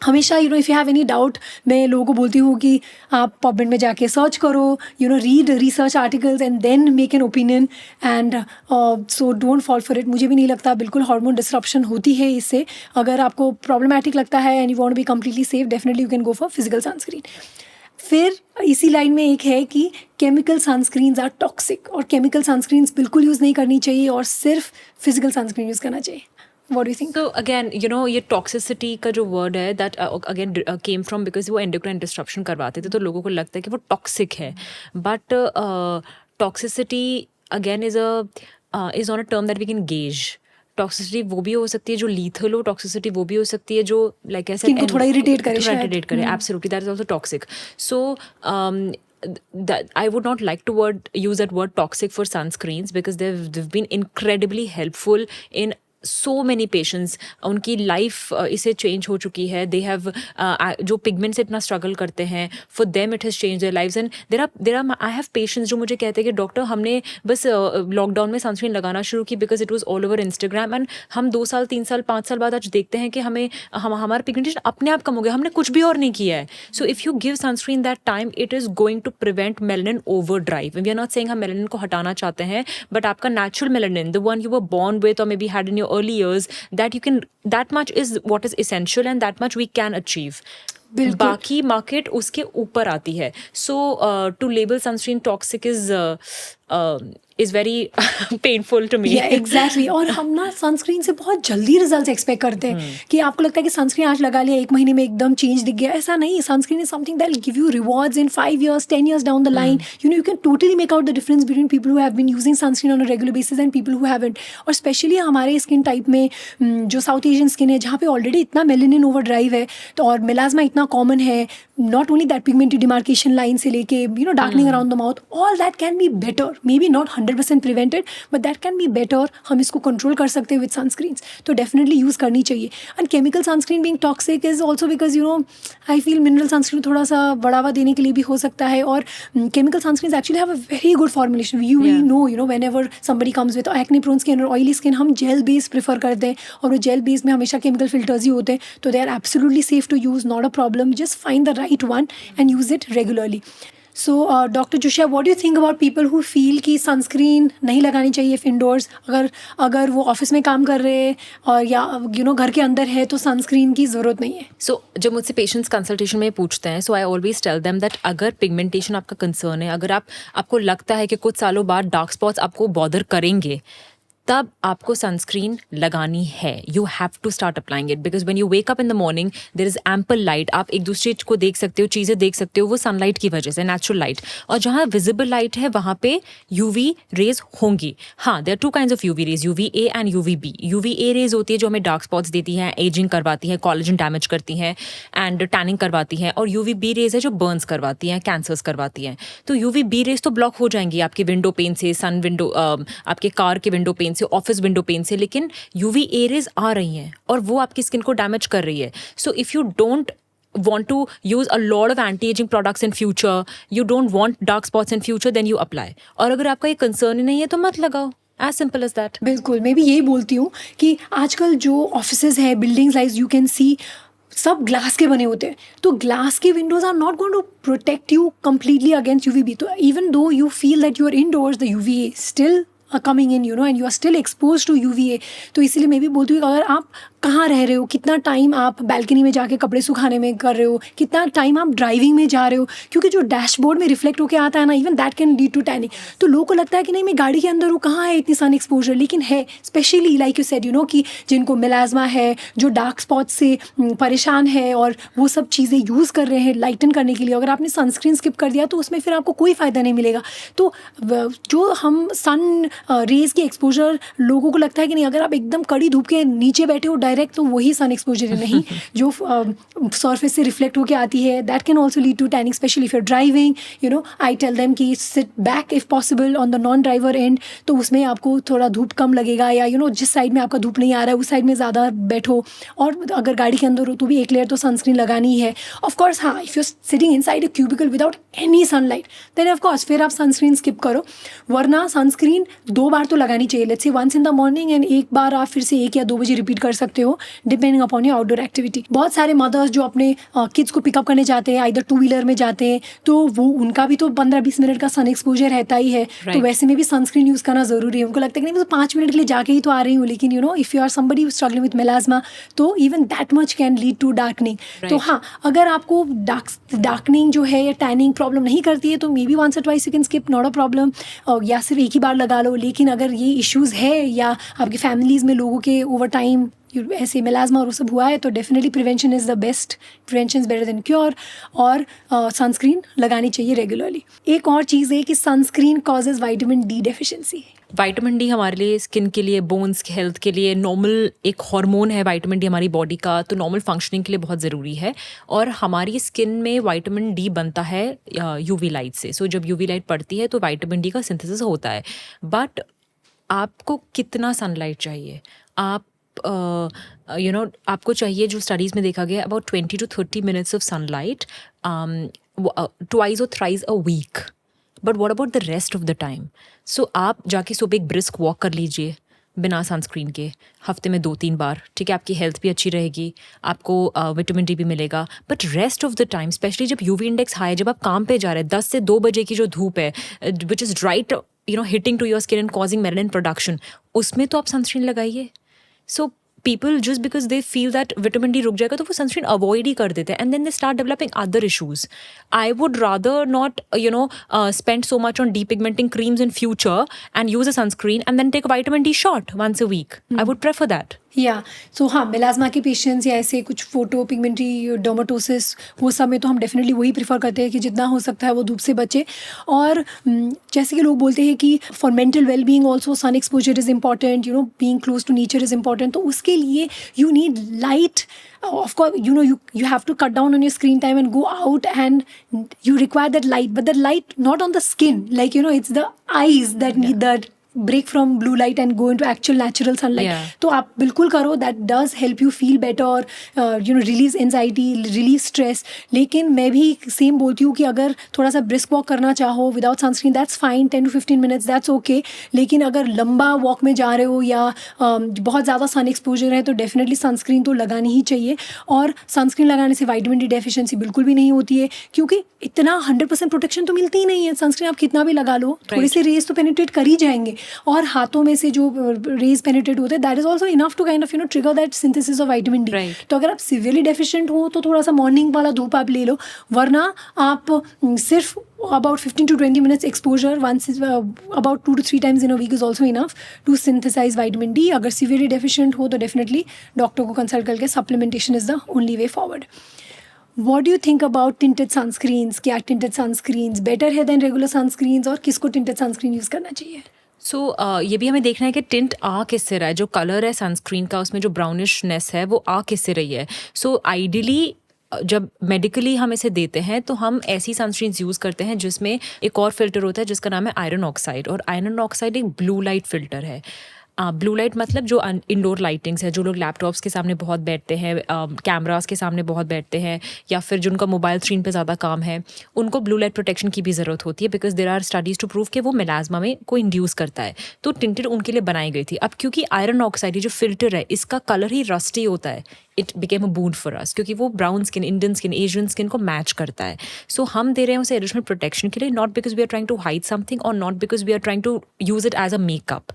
हमेशा if you have any doubt, मैं लोगों को बोलती हूँ कि आप पबमेड में जाके सर्च करो, read research articles and then make an opinion, and so don't fall for it. मुझे भी नहीं लगता बिल्कुल हार्मोन डिसरप्शन होती है इससे। अगर आपको प्रॉब्लमैटिक लगता है and you want to be completely safe, definitely you can go for physical sunscreen. फिर इसी लाइन में एक है कि केमिकल सनस्क्रीन्स आर टॉक्सिक, और केमिकल सनस्क्रीन्स बिल्कुल यूज़ नहीं करनी चाहिए और सिर्फ फिजिकल सनस्क्रीन यूज़ करना चाहिए। What do you think? So again, ये टॉक्सिसिटी का जो वर्ड है, that again came from because वो एंडोक्राइन डिस्ट्रप्शन करवाते थे, तो लोगों को लगता है कि वो टॉक्सिक है। But toxicity again is on a term that we can gauge. Toxicity वो भी हो सकती है जो लीथल हो, टॉक्सिसिटी वो भी हो सकती है जो लाइक ऐसे इनको थोड़ा इरिटेट करे, absolutely, that is also toxic. So that I would not like to use that word toxic for sunscreens, because they've been incredibly helpful in so many patients. उनकी लाइफ इससे चेंज हो चुकी है। They have जो pigment से इतना struggle करते हैं, for them it has change their lives. And there are I have patients जो मुझे कहते हैं कि डॉक्टर हमने बस लॉकडाउन में सनस्क्रीन लगाना शुरू की because it was all over Instagram, and हम 2 साल 3 साल 5 साल बाद आज देखते हैं कि हमारा पिगमेंटेशन अपने आप कम हो गया, हमने कुछ भी और नहीं किया है। So if you give sunscreen that time, it is going to prevent melanin over drive. We are not saying हम मेलानिन को हटाना चाहते हैं, बट आपका natural melanin, the one you were born with और may be had in your early years, that much is what is essential and that much we can achieve. बाकी market उसके ऊपर आती है। So to label sunscreen toxic is very painful to me. Exactly. और हम ना sunscreen से बहुत जल्दी रिजल्ट एक्सपेक्ट करते हैं कि आपको लगता है कि सनस्क्रीन आज लगा लिया, 1 महीने में एकदम चेंज दिख गया। ऐसा नहीं। Sunscreen is something that will give you rewards in 5 years 10 years down the line. You can totally make out the difference between people who have been using sunscreen on a regular basis and people who haven't. और especially हमारे skin type में जो south Asian skin है, जहाँ पे already इतना melanin over drive है, तो और मेलाज्मा इतना कॉमन है, not only that pigmented demarcation line से लेके darkening around the mouth, all that can be better. May be not 100% prevented, but that can be better. हम इसको कंट्रोल कर सकते हैं विद सनस्क्रीन्स, तो डेफिनेटली यूज़ करनी चाहिए। And chemical sunscreen being toxic is also because I feel mineral sunscreen थोड़ा सा बढ़ावा देने के लिए भी हो सकता है। और chemical sunscreen actually have a very good formulation. We know whenever somebody comes with acne prone skin और ऑयली स्किन, हम जेल बेस प्रेफर करते हैं, और वो जेल बेस में हमेशा केमिकल फिल्टर्स ही होते हैं, तो they are absolutely safe to use, not a problem. Just find the right one and use it regularly. So doctor Jushya, what do you think about people who feel कि sunscreen नहीं लगानी चाहिए endorse, अगर वो office में काम कर रहे हैं और या घर के अंदर है तो सनस्क्रीन की ज़रूरत नहीं है? सो जब मुझसे पेशेंट्स कंसल्टेशन में पूछते हैं, so I always tell them that अगर पिगमेंटेशन आपका कंसर्न है, अगर आपको लगता है कि कुछ सालों बाद डार्क स्पॉट्स आपको बॉदर करेंगे, तब आपको सनस्क्रीन लगानी है. You have to start applying it because when you wake up in the morning there is ample light. आप एक दूसरे को देख सकते हो, चीज़ें देख सकते हो, वो सनलाइट की वजह से, नेचुरल लाइट. और जहाँ विजिबल लाइट है वहाँ पे यूवी रेज होंगी. हाँ, there are two kinds of UV rays, UV A and UV B. UV A rays होती है जो हमें डार्क स्पॉट्स देती हैं, एजिंग करवाती हैं, कोलेजन डैमेज करती हैं एंड टैनिंग करवाती हैं. और यूवी बी रेज है जो बर्न्स करवाती हैं, कैंसर्स करवाती हैं. तो यूवी बी रेज तो ब्लॉक हो जाएंगी आपके विंडो पेन से, सन विंडो, आपके कार के विंडो पेन से, ऑफिस विंडो पेन से. लेकिन यूवी ए रेज आ रही हैं और वो आपकी स्किन को डैमेज कर रही है. So if you don't want to use a lot of anti-aging products in future, you don't want dark spots in future, then you apply. और अगर आपका ये कंसर्न ही नहीं है तो मत लगाओ. As simple as that. बिल्कुल, मैं भी यही बोलती हूँ कि आजकल जो ऑफिसेज है, buildings like you can see सब ग्लास के बने होते हैं, तो ग्लास के windows are not going to protect you completely against UVB. तो even though you feel that you are indoors, the UVA still coming in, and you are still exposed to UVA. तो इसीलिए मैं भी बोलती हूँ कि अगर आप कहाँ रह रहे हो, कितना टाइम आप बैल्कनी में जाके कपड़े सुखाने में कर रहे हो, कितना टाइम आप ड्राइविंग में जा रहे हो, क्योंकि जो डैशबोर्ड में रिफ्लेक्ट होकर आता है ना, even that can lead to tanning. तो लोगों को लगता है कि नहीं, मैं गाड़ी के अंदर हूँ, कहाँ है इतनी सन एक्सपोजर, लेकिन है. स्पेशली लाइक यू सेड, कि जिनको मेलाज्मा है, जो डार्क स्पॉट से परेशान है और वो सब चीज़ें यूज़ कर रहे हैं लाइटन करने के लिए, अगर आपने सनस्क्रीन स्किप कर दिया तो उसमें फिर आपको कोई फ़ायदा नहीं मिलेगा. तो जो हम सन रेज़ की एक्सपोजर, लोगों को लगता है कि नहीं, अगर आप एकदम कड़ी धूप के नीचे बैठे हो डायरेक्ट तो वही सन एक्सपोजर है. नहीं, जो सरफेस से रिफ्लेक्ट होकर आती है, that can also lead to tanning, specially if you are driving. I tell them कि sit back if possible on the non driver end, तो उसमें आपको थोड़ा धूप कम लगेगा, या जिस साइड में आपका धूप नहीं आ रहा है उस साइड में ज़्यादा बैठो. और अगर गाड़ी के अंदर हो तो भी एक लेयर तो सनस्क्रीन लगानी ही है. ऑफकोर्स हाँ, if you sitting inside a cubicle without any sunlight, then of course फिर आप सनस्क्रीन स्किप करो. वरना सनस्क्रीन 2 बार तो लगानी चाहिए. Let's say once in the morning and एक बार आप फिर से 1 या 2 बजे रिपीट कर सकते हो, depending upon your outdoor activity. बहुत सारे मदर्स जो अपने किड्स को पिकअप करने जाते हैं, आइदर 2 व्हीलर में जाते हैं, तो वो उनका भी तो 15-20 मिनट का सन एक्सपोजर रहता ही है. तो वैसे में भी सनस्क्रीन यूज़ करना ज़रूरी है. उनको लगता है कि नहीं, मैं तो 5 मिनट के लिए जाके ही तो आ रही हूँ, लेकिन if you are somebody struggling with melasma, तो even that much can lead to darkening. तो हाँ, अगर आपको डार्कनिंग जो है या टैनिंग प्रॉब्लम नहीं करती है तो मे बी वंस और twice you can skip, not a problem, या सिर्फ एक ही बार लगा लो. लेकिन अगर ये इश्यूज़ है या आपकी फैमिलीज़ में लोगों के ओवर टाइम ऐसे मेलाज्मा और वो सब हुआ है, तो definitely prevention is the best. Prevention is better than cure. और सनस्क्रीन लगानी चाहिए रेगुलरली. एक और चीज़ है कि sunscreen causes vitamin D deficiency. Vitamin D हमारे लिए, स्किन के लिए, बोन्स की हेल्थ के लिए नॉर्मल एक हार्मोन है विटामिन डी हमारी बॉडी का, तो नॉर्मल फंक्शनिंग के लिए बहुत ज़रूरी है. और हमारी स्किन में विटामिन डी बनता है यूवी लाइट से. सो जब यूवी लाइट पड़ती है तो विटामिन डी का सिंथेसिस होता है. बट आपको कितना सनलाइट चाहिए? आप आपको चाहिए, जो स्टडीज़ में देखा गया, about 20 to 30 minutes of sunlight twice और thrice a week. But what about the rest of the time? So आप जाके सुबह एक ब्रिस्क वॉक कर लीजिए बिना सनस्क्रीन के, हफ्ते में 2-3 बार. ठीक है, आपकी हेल्थ भी अच्छी रहेगी, आपको विटामिन डी भी मिलेगा. But rest of the time, specially जब यूवी इंडेक्स हाई है, जब आप काम पे जा रहे हैं, 10 से 2 बजे की जो धूप है, which is right hitting to your skin and causing melanin production, उसमें तो आप सनस्क्रीन लगाइए. सो people, just because they feel that vitamin D रुक जाएगा तो वो सनस्क्रीन अवॉइड ही कर देते हैं, and then they start developing other issues. I would rather not spend so much on depigmenting creams in future and use a sunscreen and then take a vitamin D shot once a week. I would prefer that. या सो हाँ, melasma के patients या ऐसे कुछ photo पिगमेंटरी डर्माटोसिस, वो सब में तो हम डेफिनेटली वही प्रीफर करते हैं कि जितना हो सकता है वो धूप से बचे. और जैसे कि लोग बोलते हैं कि for mental well being also sun exposure is important, being close to nature is important. तो उसके लिए you need light. Of course, you have to cut down on your screen time and go out, and you require that light, but that light not on the skin, like it's the eyes that need that break from blue light and go into actual natural sunlight. Yeah. तो आप बिल्कुल करो, that does help you feel better, release anxiety, release stress. लेकिन मैं भी same बोलती हूँ कि अगर थोड़ा सा brisk walk करना चाहो without sunscreen, that's fine, 10 to 15 minutes, that's okay. लेकिन अगर लंबा walk में जा रहे हो या बहुत ज़्यादा sun exposure है तो definitely sunscreen तो लगानी ही चाहिए. और sunscreen लगाने से vitamin D deficiency बिल्कुल भी नहीं होती है, क्योंकि इतना 100% प्रोटेक्शन तो मिलती ही नहीं है. सनस्क्रीन आप कितना भी लगा लो, थोड़े से रेज तो पेनिट्रेट कर ही जाएंगे, और हाथों में से जो रेज पेनिट्रेट होते हैं that is also enough to kind of trigger that synthesis of vitamin D. तो अगर आप सिवियरली डेफिशिएंट हो तो थोड़ा सा मॉर्निंग वाला धूप आप ले लो, वरना आप सिर्फ about 15 to 20 minutes exposure once is about 2 to 3 times in a week is also enough to synthesize vitamin D. अगर severely deficient हो तो definitely डॉक्टर को कंसल्ट करके supplementation is the only way forward. What do you think about tinted sunscreens? क्या tinted sunscreens better है than regular sunscreens, और किसको tinted sunscreen use करना चाहिए? सो ये भी हमें देखना है कि टिंट आ किससे रहा है, जो कलर है सनस्क्रीन का उसमें जो ब्राउनिशनेस है वो आ किससे रही है. सो आइडियली जब मेडिकली हम इसे देते हैं तो हम ऐसी सनस्क्रीन्स यूज़ करते हैं जिसमें एक और फिल्टर होता है जिसका नाम है आयरन ऑक्साइड. और आयरन ऑक्साइड एक ब्लू लाइट फिल्टर है. ब्लू लाइट मतलब जो इंडोर लाइटिंग्स है, जो लोग लैपटॉप्स के सामने बहुत बैठते हैं, कैमरास के सामने बहुत बैठते हैं, या फिर जिनका मोबाइल स्क्रीन पे ज़्यादा काम है, उनको ब्लू लाइट प्रोटेक्शन की भी ज़रूरत होती है, because there are studies to prove कि वो मेलाज्मा में को इंड्यूस करता है. तो टिंटेड उनके लिए बनाई गई थी. अब क्योंकि आयरन ऑक्साइड जो फिल्टर है इसका कलर ही रस्टी होता है, it became a boon for us, क्योंकि वो brown skin, Indian skin, Asian skin को मैच करता है. सो हम दे रहे हैं उसे एडिशनल प्रोटेक्शन के लिए, not because we are trying to hide something और not because we are trying to use it as a makeup.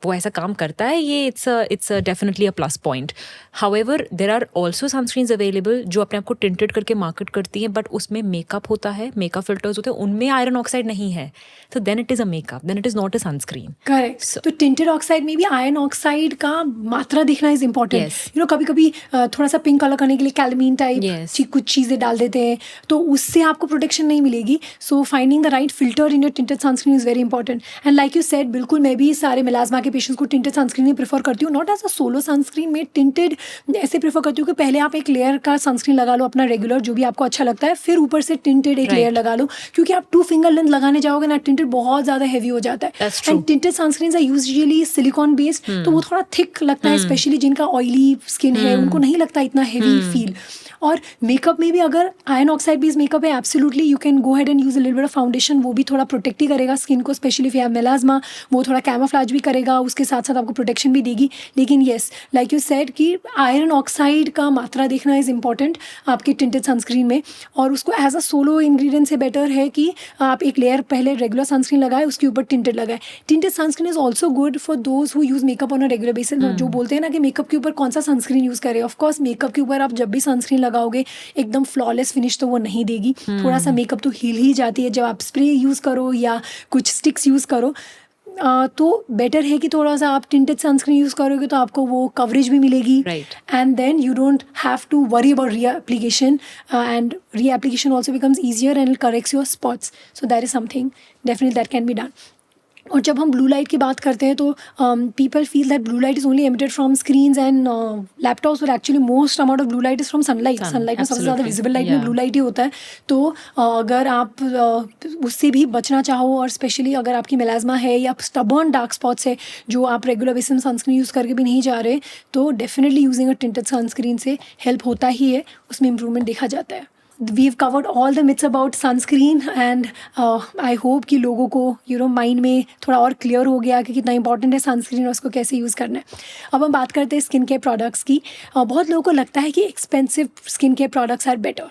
वो ऐसा काम करता है, ये it's definitely a plus point. However there are also sunscreens available जो अपने आप को टिंटेड करके मार्केट करती हैं, बट उसमें मेकअप होता है, मेकअप फिल्टर्स होते हैं, उनमें आयरन ऑक्साइड नहीं है. तो then it is a makeup, then it is not a sunscreen. Correct. तो टिंटेड ऑक्साइड में भी आयरन ऑक्साइड का मात्रा देखना इज इम्पॉर्टेंट. कभी कभी थोड़ा सा पिंक कलर करने के लिए कैलमीन टाइप कुछ चीज़ें डाल देते हैं, तो उससे आपको प्रोटेक्शन नहीं मिलेगी. So finding the right filter in your tinted sunscreen is very important. And like you said, बिल्कुल मैं भी सारे मेलाज्मा के पेशेंट्स को टिंटेड सनस्क्रीन ही प्रेफर करती हूँ. Not as a solo sunscreen, में टिंटेड ऐसे प्रेफर करती हूँ कि पहले आप एक लेयर का सनस्क्रीन लगा लो अपना रेगुलर जो भी आपको अच्छा लगता है, फिर ऊपर से टिंटेड एक लेयर लगा लो, क्योंकि आप 2 फिंगर लेंथ लगाने जाओगे ना, टिंटेड बहुत ज़्यादा हेवी हो जाता है. And tinted sunscreens are usually silicone based, तो वो थोड़ा थिक लगता है, स्पेशली जिनका ऑयली स्किन है उनको नहीं लगता इतना हेवी फील. और मेकअप में भी अगर आयरन ऑक्साइड बेस्ड मेकअप है, absolutely you can go head and use a little bit of foundation. वो भी थोड़ा प्रोटेक्ट ही करेगा स्किन को, specially if you have melasma. वो थोड़ा कैमोफ्लेज भी करेगा, उसके साथ साथ आपको प्रोटेक्शन भी देगी. लेकिन येस, लाइक यू सेड कि आयरन ऑक्साइड का मात्रा देखना इज़ इंपॉर्टेंट आपके टिंटेड सनस्क्रीन में. और उसको एज अ सोलो इंग्रेडिएंट से बेटर है कि आप एक लेयर पहले रेगुलर सनस्क्रीन लगाए, उसके ऊपर टिंटेड लगाए. Tinted sunscreen is also good for those who use makeup on a regular basis. जो बोलते हैं ना कि मेकअप के ऊपर कौन सा सनस्क्रीन यूज़ करें, ऑफकोर्स मेकअप के ऊपर आप जब भी सनस्क्रीन लगाओगे एकदम फ्लॉलेस फिनिश तो वो नहीं देगी. थोड़ा सा मेकअप तो हिल ही जाती है जब आप स्प्रे यूज़ करो या कुछ स्टिक्स यूज़ करो. तो बेटर है कि थोड़ा सा आप टिंटेड सनस्क्रीन यूज़ करोगे तो आपको वो कवरेज भी मिलेगी. And then you don't have to worry about reapplication, and reapplication also becomes easier and corrects your spots. So that is something definitely that can be done. और जब हम blue light की बात करते हैं तो people feel that blue light is only emitted from screens and laptops, but actually most amount of blue light is from sunlight. Sunlight में सबसे ज़्यादा विजिबल लाइट में ब्लू लाइट ही होता है. तो अगर आप उससे भी बचना चाहो, और स्पेशली अगर आपकी मेलाज्मा है या स्टबर्न डार्क स्पॉट्स है जो आप रेगुलर बेसिस में सनस्क्रीन यूज़ करके भी नहीं जा रहे, तो definitely using a tinted sunscreen से हेल्प होता ही है, उसमें इम्प्रूवमेंट देखा जाता है. We've covered all the myths about sunscreen, and I hope कि लोगों को माइंड में थोड़ा और क्लियर हो गया कि कितना इंपॉर्टेंट है सनस्क्रीन और उसको कैसे यूज़ करना है. अब हम बात करते हैं स्किन केयर प्रोडक्ट्स की. बहुत लोगों को लगता है कि expensive skin care products are better,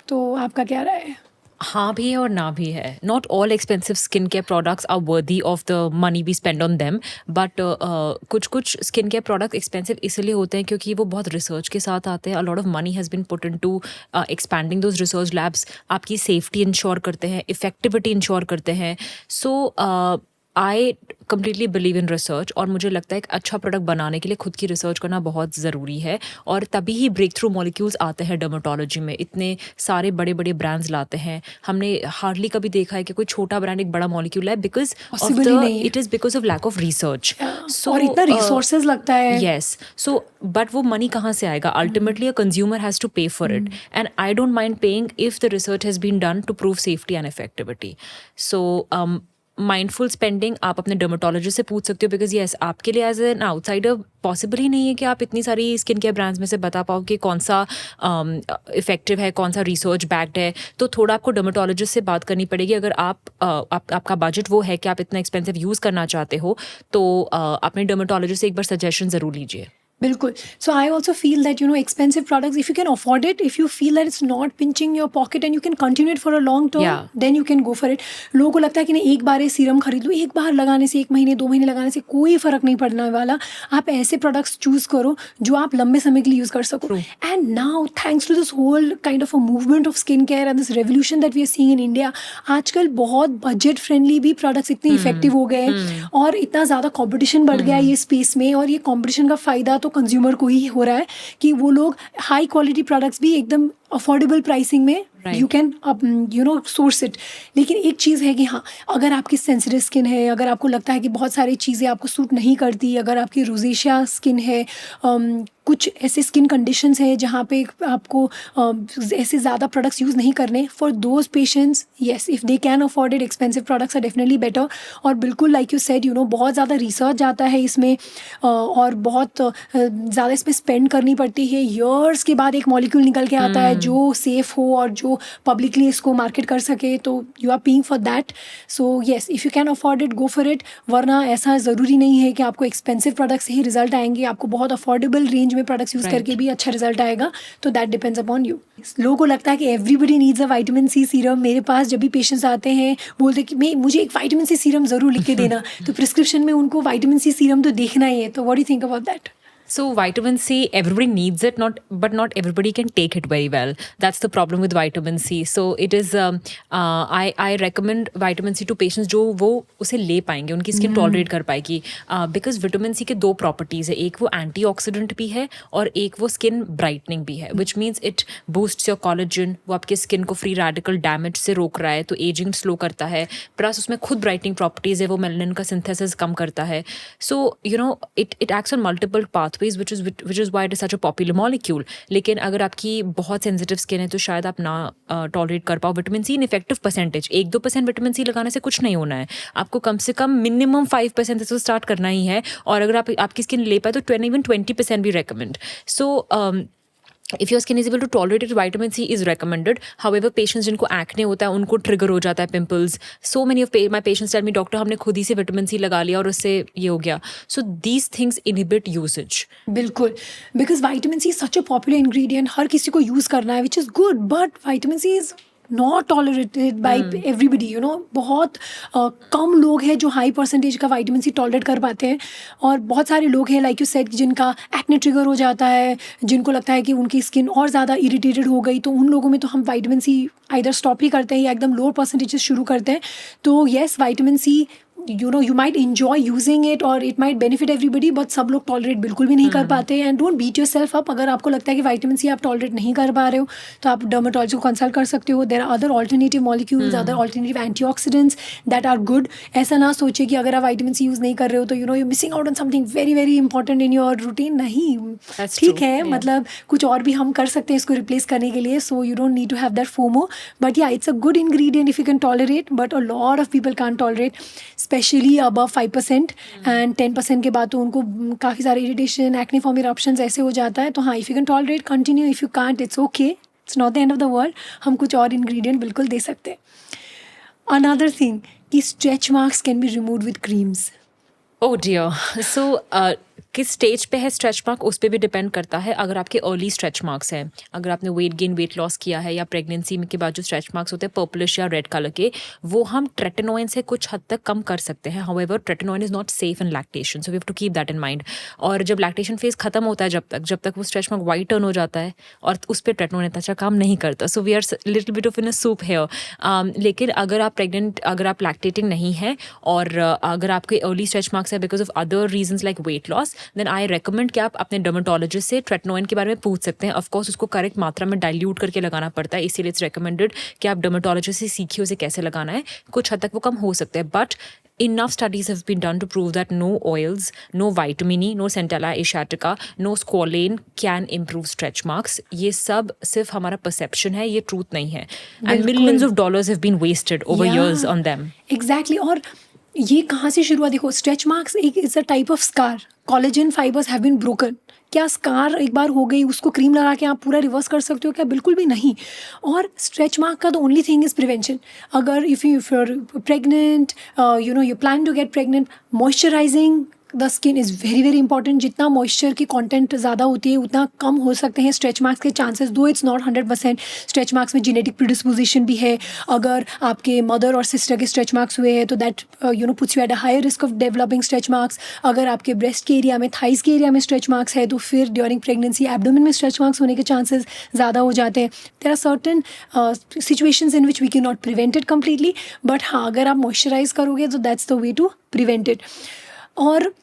तो आपका क्या राय है? हाँ भी है और ना भी है. Not all expensive skin care products are worthy of the money we spend on them, but कुछ स्किन केयर प्रोडक्ट एक्सपेंसिव इसलिए होते हैं क्योंकि वो बहुत रिसर्च के साथ आते हैं. A lot of money has been put into expanding those research labs. आपकी सेफ्टी इंश्योर करते हैं, इफेक्टिविटी इंश्योर करते हैं. So I completely believe in research, और मुझे लगता है एक अच्छा प्रोडक्ट बनाने के लिए खुद की रिसर्च करना बहुत ज़रूरी है. और तभी ही ब्रेक थ्रू मॉलिक्यूल्स आते हैं डर्मेटोलॉजी में. इतने सारे बड़े बड़े ब्रांड्स लाते हैं. हमने हार्डली कभी देखा है कि कोई छोटा ब्रांड एक बड़ा मॉलिक्यूल है, because of the it is because of lack of research. और इतना रिसोर्सेज लगता है. येस. सो बट वो मनी कहाँ से आएगा? Ultimately a consumer has to pay for it, and I don't mind paying if the research has been done to prove safety and effectivity. So mindful spending आप अपने dermatologist से पूछ सकते हो, बिकॉज येस आपके लिए एज एन आउटसाइडर पॉसिबल ही नहीं है कि आप इतनी सारी स्किन केयर ब्रांड्स में से बता पाओ कि कौन सा इफेक्टिव है, कौन सा रिसर्च बैक्ड है. तो थोड़ा आपको डर्मेटोलॉजिस्ट से बात करनी पड़ेगी. अगर आपका बजट वो है कि आप इतना एक्सपेंसिव यूज़ करना चाहते हो, तो अपने डर्मेटोलॉजिस्ट से एक बार सजेशन ज़रूर लीजिए. बिल्कुल. So I also feel that expensive products, if you can afford it, if you feel that it's not pinching your pocket and you can continue it for a long term, Yeah. Then you can go for it. लोगों को लगता है कि नहीं, एक बार ये serum खरीद लो, एक बार लगाने से 1 महीने 2 महीने लगाने से कोई फ़र्क नहीं पड़ने वाला. आप ऐसे प्रोडक्ट्स चूज़ करो जो आप लंबे समय के लिए यूज़ कर सको. True. And now thanks to this whole kind of a movement of skin care and this revolution that we are seeing in India, आजकल बहुत बजट फ्रेंडली भी प्रोडक्ट्स इतने इफेक्टिव हो गए हैं और इतना ज़्यादा कॉम्पिटिशन बढ़ गया है ये स्पेस में. और ये कॉम्पिटिशन का फ़ायदा तो कंज्यूमर को ही हो रहा है कि वो लोग हाई क्वालिटी प्रोडक्ट्स भी एकदम अफोर्डेबल प्राइसिंग में यू कैन सोर्स इट. लेकिन एक चीज़ है कि हाँ, अगर आपकी सेंसिटिव स्किन है, अगर आपको लगता है कि बहुत सारी चीज़ें आपको सूट नहीं करती, अगर आपकी रोजेशिया स्किन है, कुछ ऐसे स्किन कंडीशंस है जहाँ पे आपको ऐसे ज़्यादा प्रोडक्ट्स यूज़ नहीं करने, for those patients yes, if they can afford it, expensive products are definitely better. और बिल्कुल लाइक यू सेड, बहुत ज़्यादा रिसर्च जाता है इसमें और बहुत ज़्यादा इसमें स्पेंड करनी पड़ती है. ईयर्स के बाद एक मॉलिक्यूल निकल के आता है जो सेफ़ हो और जो पब्लिकली इसको मार्केट कर सके, तो you are paying for that. So yes, if you can afford it, go for it. वरना ऐसा ज़रूरी नहीं है कि आपको एक्सपेंसिव प्रोडक्ट से ही रिजल्ट आएंगे, आपको बहुत अफोर्डेबल रेंज में प्रोडक्ट्स यूज़ करके भी अच्छा रिजल्ट आएगा. तो दैट डिपेंड्स अपॉन यू. लोगों को लगता है कि everybody needs a vitamin C serum. मेरे पास जब भी पेशेंट्स आते हैं बोलते कि मुझे एक विटामिन सी सीरम ज़रूर लिख के देना, तो प्रिस्क्रिप्शन में उनको विटामिन सी सीरम तो देखना ही है. तो what do you think about that? So vitamin C, everybody needs it, but not everybody can take it very well. That's the problem with vitamin C. So it is, I recommend vitamin C to patients जो वो उसे ले पाएंगे, उनकी skin tolerate कर पाएगी. Because vitamin C के 2 properties है, एक वो एंटीऑक्सीडेंट भी है और एक वो स्किन ब्राइटनिंग भी है, which means it boosts your collagen. वो आपके स्किन को फ्री रेडिकल डैमेज से रोक रहा है, तो एजिंग स्लो करता है. प्लस उसमें खुद ब्राइटनिंग प्रॉपर्टीज़ है, वो मेलानिन का सिंथेसिस कम करता है. So it acts on multiple pathways, which is why it is such a popular molecule. लेकिन अगर आपकी बहुत सेंसिटिव स्किन है तो शायद आप ना टॉलरेट कर पाओ vitamin C in effective percentage. 1-2% vitamin C लगाने से कुछ नहीं होना है. आपको कम से कम मिनिमम 5% से स्टार्ट करना ही है. और अगर आपकी स्किन ले पाए तो even 20% भी recommend. So if your skin is able to tolerate it, vitamin C is recommended. However, patients जिनको acne होता है उनको trigger हो जाता है pimples. So many of my patients tell me, doctor हमने खुद ही से विटामिन सी लगा लिया और उससे ये हो गया. So these things inhibit usage. बिल्कुल, because vitamin C such a popular ingredient, हर किसी को यूज़ करना है, which is good. But vitamin C is not tolerated by everybody. बहुत कम लोग हैं जो हाई परसेंटेज का विटामिन सी टॉलरेट कर पाते हैं. और बहुत सारे लोग हैं लाइक यू सेड जिनका एक्ने ट्रिगर हो जाता है, जिनको लगता है कि उनकी स्किन और ज़्यादा इरिटेटेड हो गई, तो उन लोगों में तो हम विटामिन सी आइदर स्टॉप ही करते हैं या एकदम लोअर परसेंटेजेस शुरू करते हैं. तो yes, vitamin C you might enjoy using it or it might benefit everybody, but सब लोग टॉलरेट बिल्कुल भी नहीं कर पाते. And don't beat yourself up. अगर आपको लगता है कि विटामिन सी आप टॉलरेट नहीं कर पा रहे हो तो आप डर्मेटोलॉजिस्ट को कंसल्ट कर सकते हो. There are other alternative molecules, other alternative antioxidants that are good. ऐसा ना सोचे कि अगर आप विटामिन सी यूज़ नहीं कर रहे हो तो you're missing out on something very very important in your routine. नहीं, ठीक है, मतलब कुछ और भी हम कर सकते हैं इसको रिप्लेस करने के लिए. So you don't need to have that FOMO. But yeah, it's a good ingredient if you can tolerate. But a lot of people can tolerate, especially above 5%. And 10% के बाद तो उनको काफ़ी सारे इरिटेशन, एक्ने फॉर्म इरप्शंस ऐसे हो जाता है. तो हाँ, if you can tolerate continue, if you can't it's okay, it's not the end of the world. हम कुछ और इंग्रेडिएंट बिल्कुल दे सकते हैं. अनदर थिंग कि stretch marks can be removed with creams. Oh dear. So किस स्टेज पे है स्ट्रेच मार्क, उस पर भी डिपेंड करता है. अगर आपके अर्ली स्ट्रेच मार्क्स हैं, अगर आपने वेट गेन वेट लॉस किया है, या प्रेगनेंसी के बाद जो स्ट्रेच मार्क्स होते हैं पर्पलिश या रेड कलर के, वो हम ट्रेटेनोइन से कुछ हद तक कम कर सकते हैं. However tretinoin is not safe in lactation, so we have to keep that in mind. और जब लैक्टेशन फेज खत्म होता है, जब तक वो स्ट्रेच मार्क वाइट टर्न हो जाता है और उस पर ट्रेटेनोइन इतना अच्छा काम नहीं करता. So we are little bit of in a soup here. लेकिन अगर आप प्रेगनेंट, अगर आप लैक्टेटिंग नहीं है और अगर आपके अर्ली स्ट्रेच मार्क्स है because of other reasons like weight loss, then I recommend कि आप अपने डर्मेटोलॉजिस्ट से ट्रेटेनोइन के बारे में पूछ सकते हैं. ऑफ कोर्स उसको करेक्ट मात्रा में डाइल्यूट करके लगाना पड़ता है, इसीलिए इट्स रेकमेंडेड कि आप डर्मेटोलॉजिस्ट से सीखिए उसे कैसे लगाना है. कुछ हद तक वो कम हो सकते हैं, but enough studies have been done to prove that no oils, no vitamin E, no Centella asiatica, no squalane can improve stretch marks. ये सब सिर्फ हमारा perception है, ये truth नहीं है. And millions of dollars have been wasted over years on them. Exactly. और ये कहाँ से शुरू हुआ? देखो, स्ट्रेच मार्क्स एक is a type of scar. Collagen fibers have been broken. क्या स्कार एक बार हो गई उसको क्रीम लगा के आप पूरा रिवर्स कर सकते हो क्या? बिल्कुल भी नहीं. और स्ट्रेच मार्क का the only thing is prevention. अगर if you are pregnant, you plan to get pregnant, moisturising the skin is very very important. जितना मॉइस्चर की कंटेंट ज़्यादा होती है उतना कम हो सकते हैं स्ट्रेच मार्क्स के chances. Though it's not 100%. Stretch marks में जेनेटिक प्रिडिस्पोजिशन भी है. अगर आपके मदर और सिस्टर के स्ट्रेच मार्क्स हुए हैं तो that puts you at a higher risk of developing stretch marks. अगर आपके ब्रेस्ट के एरिया में, थाइस के एरिया में स्ट्रेच मार्क्स है तो फिर ड्यूरिंग प्रेगनेंसी एब्डोमेन में स्ट्रेच मार्क्स होने के चांसेस ज़्यादा हो जाते हैं. There are certain situations in which we can not prevent it completely, but हाँ, अगर आप मॉइस्चराइज करोगे तो that's the way to prevent it. और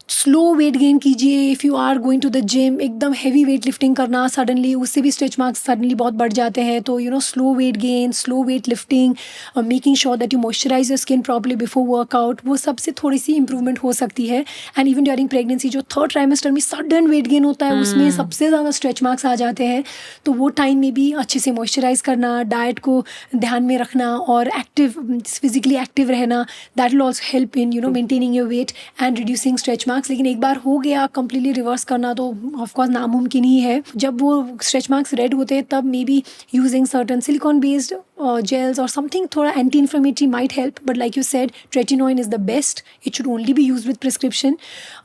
स्लो वेट गेन कीजिए. If you are going to the gym, एकदम हैवी वेट लिफ्टिंग करना suddenly, उससे भी स्ट्रेच मार्क्स सडनली बहुत बढ़ जाते हैं. तो slow weight gain, slow weight lifting, making sure that you moisturize your skin properly before workout, वो सबसे थोड़ी सी इंप्रूवमेंट हो सकती है. एंड इवन ड्यूरिंग प्रेगनेंसी जो 3rd ट्राइमेस्टर में सडन वेट गेन होता है उसमें सबसे ज़्यादा स्ट्रेच मार्क्स आ जाते हैं. तो वो टाइम में भी अच्छे से मॉइस्चराइज करना, डाइट को ध्यान में रखना और एक्टिव, फिजिकली एक्टिव रहना, that will also help in maintaining your weight and reducing stretch marks. लेकिन एक बार हो गया कंप्लीटली रिवर्स करना तो ऑफकोर्स नामुमकिन ही है. जब वो स्ट्रेच मार्क्स रेड होते हैं तब maybe using certain silicone based gels और समथिंग थोड़ा anti inflammatory might help. But like you said, tretinoin is the best. It should only be use with prescription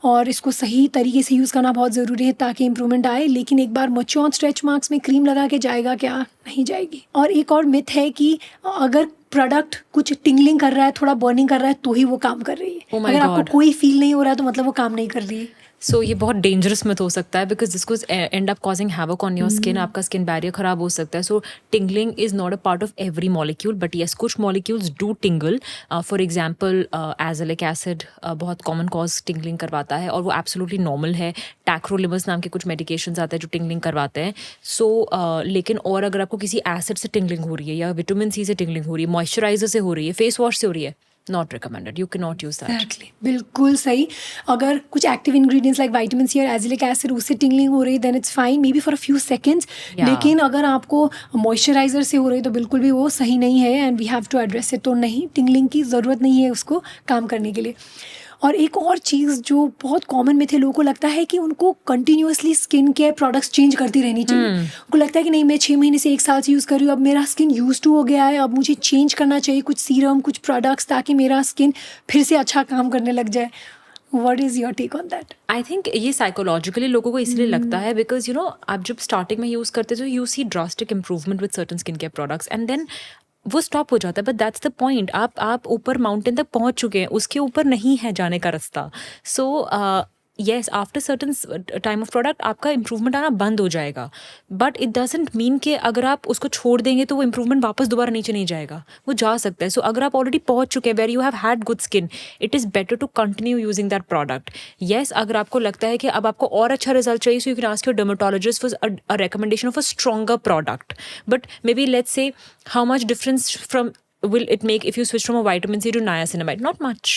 और इसको सही तरीके से यूज़ करना बहुत ज़रूरी है ताकि इंप्रूवमेंट आए. लेकिन एक बार मैच्योर स्ट्रेच मार्क्स में क्रीम लगा के जाएगा क्या? नहीं जाएगी. और एक और मिथ है कि अगर प्रोडक्ट कुछ टिंगलिंग कर रहा है, थोड़ा बर्निंग कर रहा है तो ही वो काम कर रही है. Oh my अगर आपको God. कोई फील नहीं हो रहा है तो मतलब वो काम नहीं कर रही है. सो ये बहुत डेंजरस मत हो सकता है because this could end up causing havoc on your skin. आपका स्किन बैरियर खराब हो सकता है. So tingling is not a part of every molecule, but yes कुछ molecules do tingle. For example azelaic acid बहुत कॉमन कॉज टिंगलिंग करवाता है और वो एब्सोल्युटली नॉर्मल है. टैक्रोलिमस नाम के कुछ मेडिकेशंस आते हैं जो टिंगलिंग करवाते हैं. सो लेकिन और अगर आपको किसी एसिड से टिंगलिंग हो रही है या विटामिन सी से टिंगलिंग हो रही है, मॉइस्चराइजर से हो रही है, फेस वॉश से हो रही है, not recommended. You can not use that. Exactly. बिल्कुल सही. अगर कुछ active ingredients like vitamin C और एजिलिक एसिड उससे टिंगलिंग हो रही then it's fine, maybe for a few seconds. Yeah. लेकिन अगर आपको मॉइस्चराइजर से हो रही तो बिल्कुल भी वो सही नहीं है and we have to address it. तो नहीं, टिंगलिंग की ज़रूरत नहीं है उसको काम करने के लिए. और एक और चीज़ जो बहुत कॉमन में थे, लोगों को लगता है कि उनको continuously skin care products change करती रहनी चाहिए. उनको लगता है कि नहीं, मैं 6 महीने से 1 साल से यूज़ कर रही हूँ, अब मेरा स्किन यूज टू हो गया है, अब मुझे चेंज करना चाहिए कुछ सीरम, कुछ प्रोडक्ट्स ताकि मेरा स्किन फिर से अच्छा काम करने लग जाए. What is your take on that? I think ये साइकोलॉजिकली लोगों को इसलिए लगता है बिकॉज आप जब स्टार्टिंग में यूज़ करते तो you see drastic improvement with certain skin care products and then वो स्टॉप हो जाता है. But that's the point. आप ऊपर माउंटेन तक पहुंच चुके हैं, उसके ऊपर नहीं है जाने का रास्ता. So yes, after certain time of product आपका इंप्रूवमेंट आना बंद हो जाएगा. बट इट डजेंट मीन कि अगर आप उसको छोड़ देंगे तो वो इंप्रूवमेंट वापस दोबारा नीचे नहीं जाएगा. वो जा सकता है. सो अगर आप ऑलरेडी पहुंच चुके हैं where you have had good skin, it is better to continue using that product. Yes, अगर आपको लगता है कि अब आपको और अच्छा रिजल्ट चाहिए, so you can ask your dermatologist for a recommendation of a stronger product. But may be let's say how much difference from will it make if you switch from a vitamin C to niacinamide? Not much.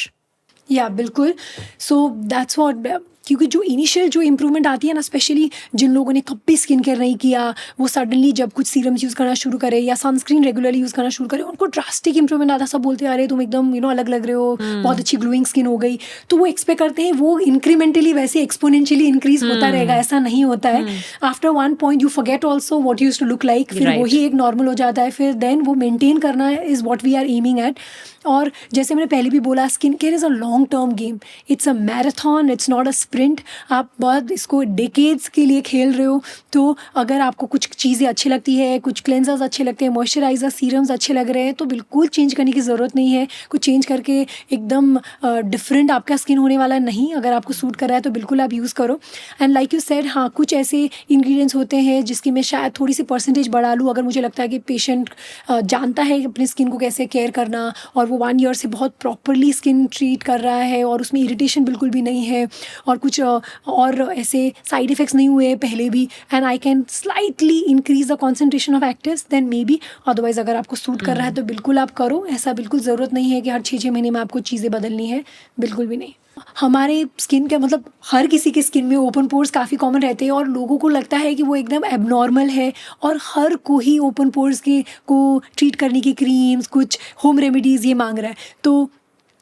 या बिल्कुल. So that's what, क्योंकि जो initial जो improvement आती है ना, specially जिन लोगों ने कभी स्किन केयर नहीं किया, वो सडनली जब कुछ सीरम्स यूज़ करना शुरू करे या सनस्क्रीन रेगुलरली यूज़ करना शुरू करे, उनको ड्रास्टिक इंप्रूवमेंट आता. सब बोलते हैं अरे तुम एकदम अलग लग रहे हो, बहुत अच्छी ग्लोइंग स्किन हो गई. तो वो एक्सपेक्ट करते हैं वो इंक्रीमेंटली वैसे एक्सपोनेंशियली इंक्रीज होता रहेगा. ऐसा नहीं होता है. After one point you forget also what use to look like. फिर Right. वही एक नॉर्मल हो जाता है. फिर देन वो मेंटेन करना is what we are aiming at. और जैसे मैंने पहले भी बोला, skin care is a long term game. It's a marathon, it's not a sprint. आप बहुत इसको डेकेड्स के लिए खेल रहे हो. तो अगर आपको कुछ चीज़ें अच्छी लगती है, कुछ क्लेंजर्स अच्छे लगते हैं, मॉइस्चराइजर, सीरम्स अच्छे लग रहे हैं, तो बिल्कुल चेंज करने की ज़रूरत नहीं है. कुछ चेंज करके एकदम डिफरेंट आपका स्किन होने वाला नहीं. अगर आपको सूट कर रहा है तो बिल्कुल आप यूज़ करो. एंड लाइक यू सेड, हाँ, कुछ ऐसे इंग्रेडिएंट्स होते हैं जिसकी मैं शायद थोड़ी सी परसेंटेज बढ़ा लूँ अगर मुझे लगता है कि पेशेंट जानता है अपनी स्किन को कैसे केयर करना और वो 1 ईयर से बहुत प्रॉपरली स्किन ट्रीट कर रहा है और उसमें इरिटेशन बिल्कुल भी नहीं है और कुछ और ऐसे साइड इफ़ेक्ट्स नहीं हुए पहले भी, and I can slightly increase the concentration of actives, then maybe. Otherwise अगर आपको सूट कर रहा है तो बिल्कुल आप करो. ऐसा बिल्कुल ज़रूरत नहीं है कि हर 6 महीने में आपको चीज़ें बदलनी है. बिल्कुल भी नहीं. हमारे स्किन के मतलब हर किसी के स्किन में ओपन पोर्स काफ़ी कॉमन रहते हैं और लोगों को लगता है कि वो एकदम एबनॉर्मल है और हर कोई ओपन पोर्स के को ट्रीट करने की क्रीम्स, कुछ होम रेमेडीज़ ये मांग रहा है. तो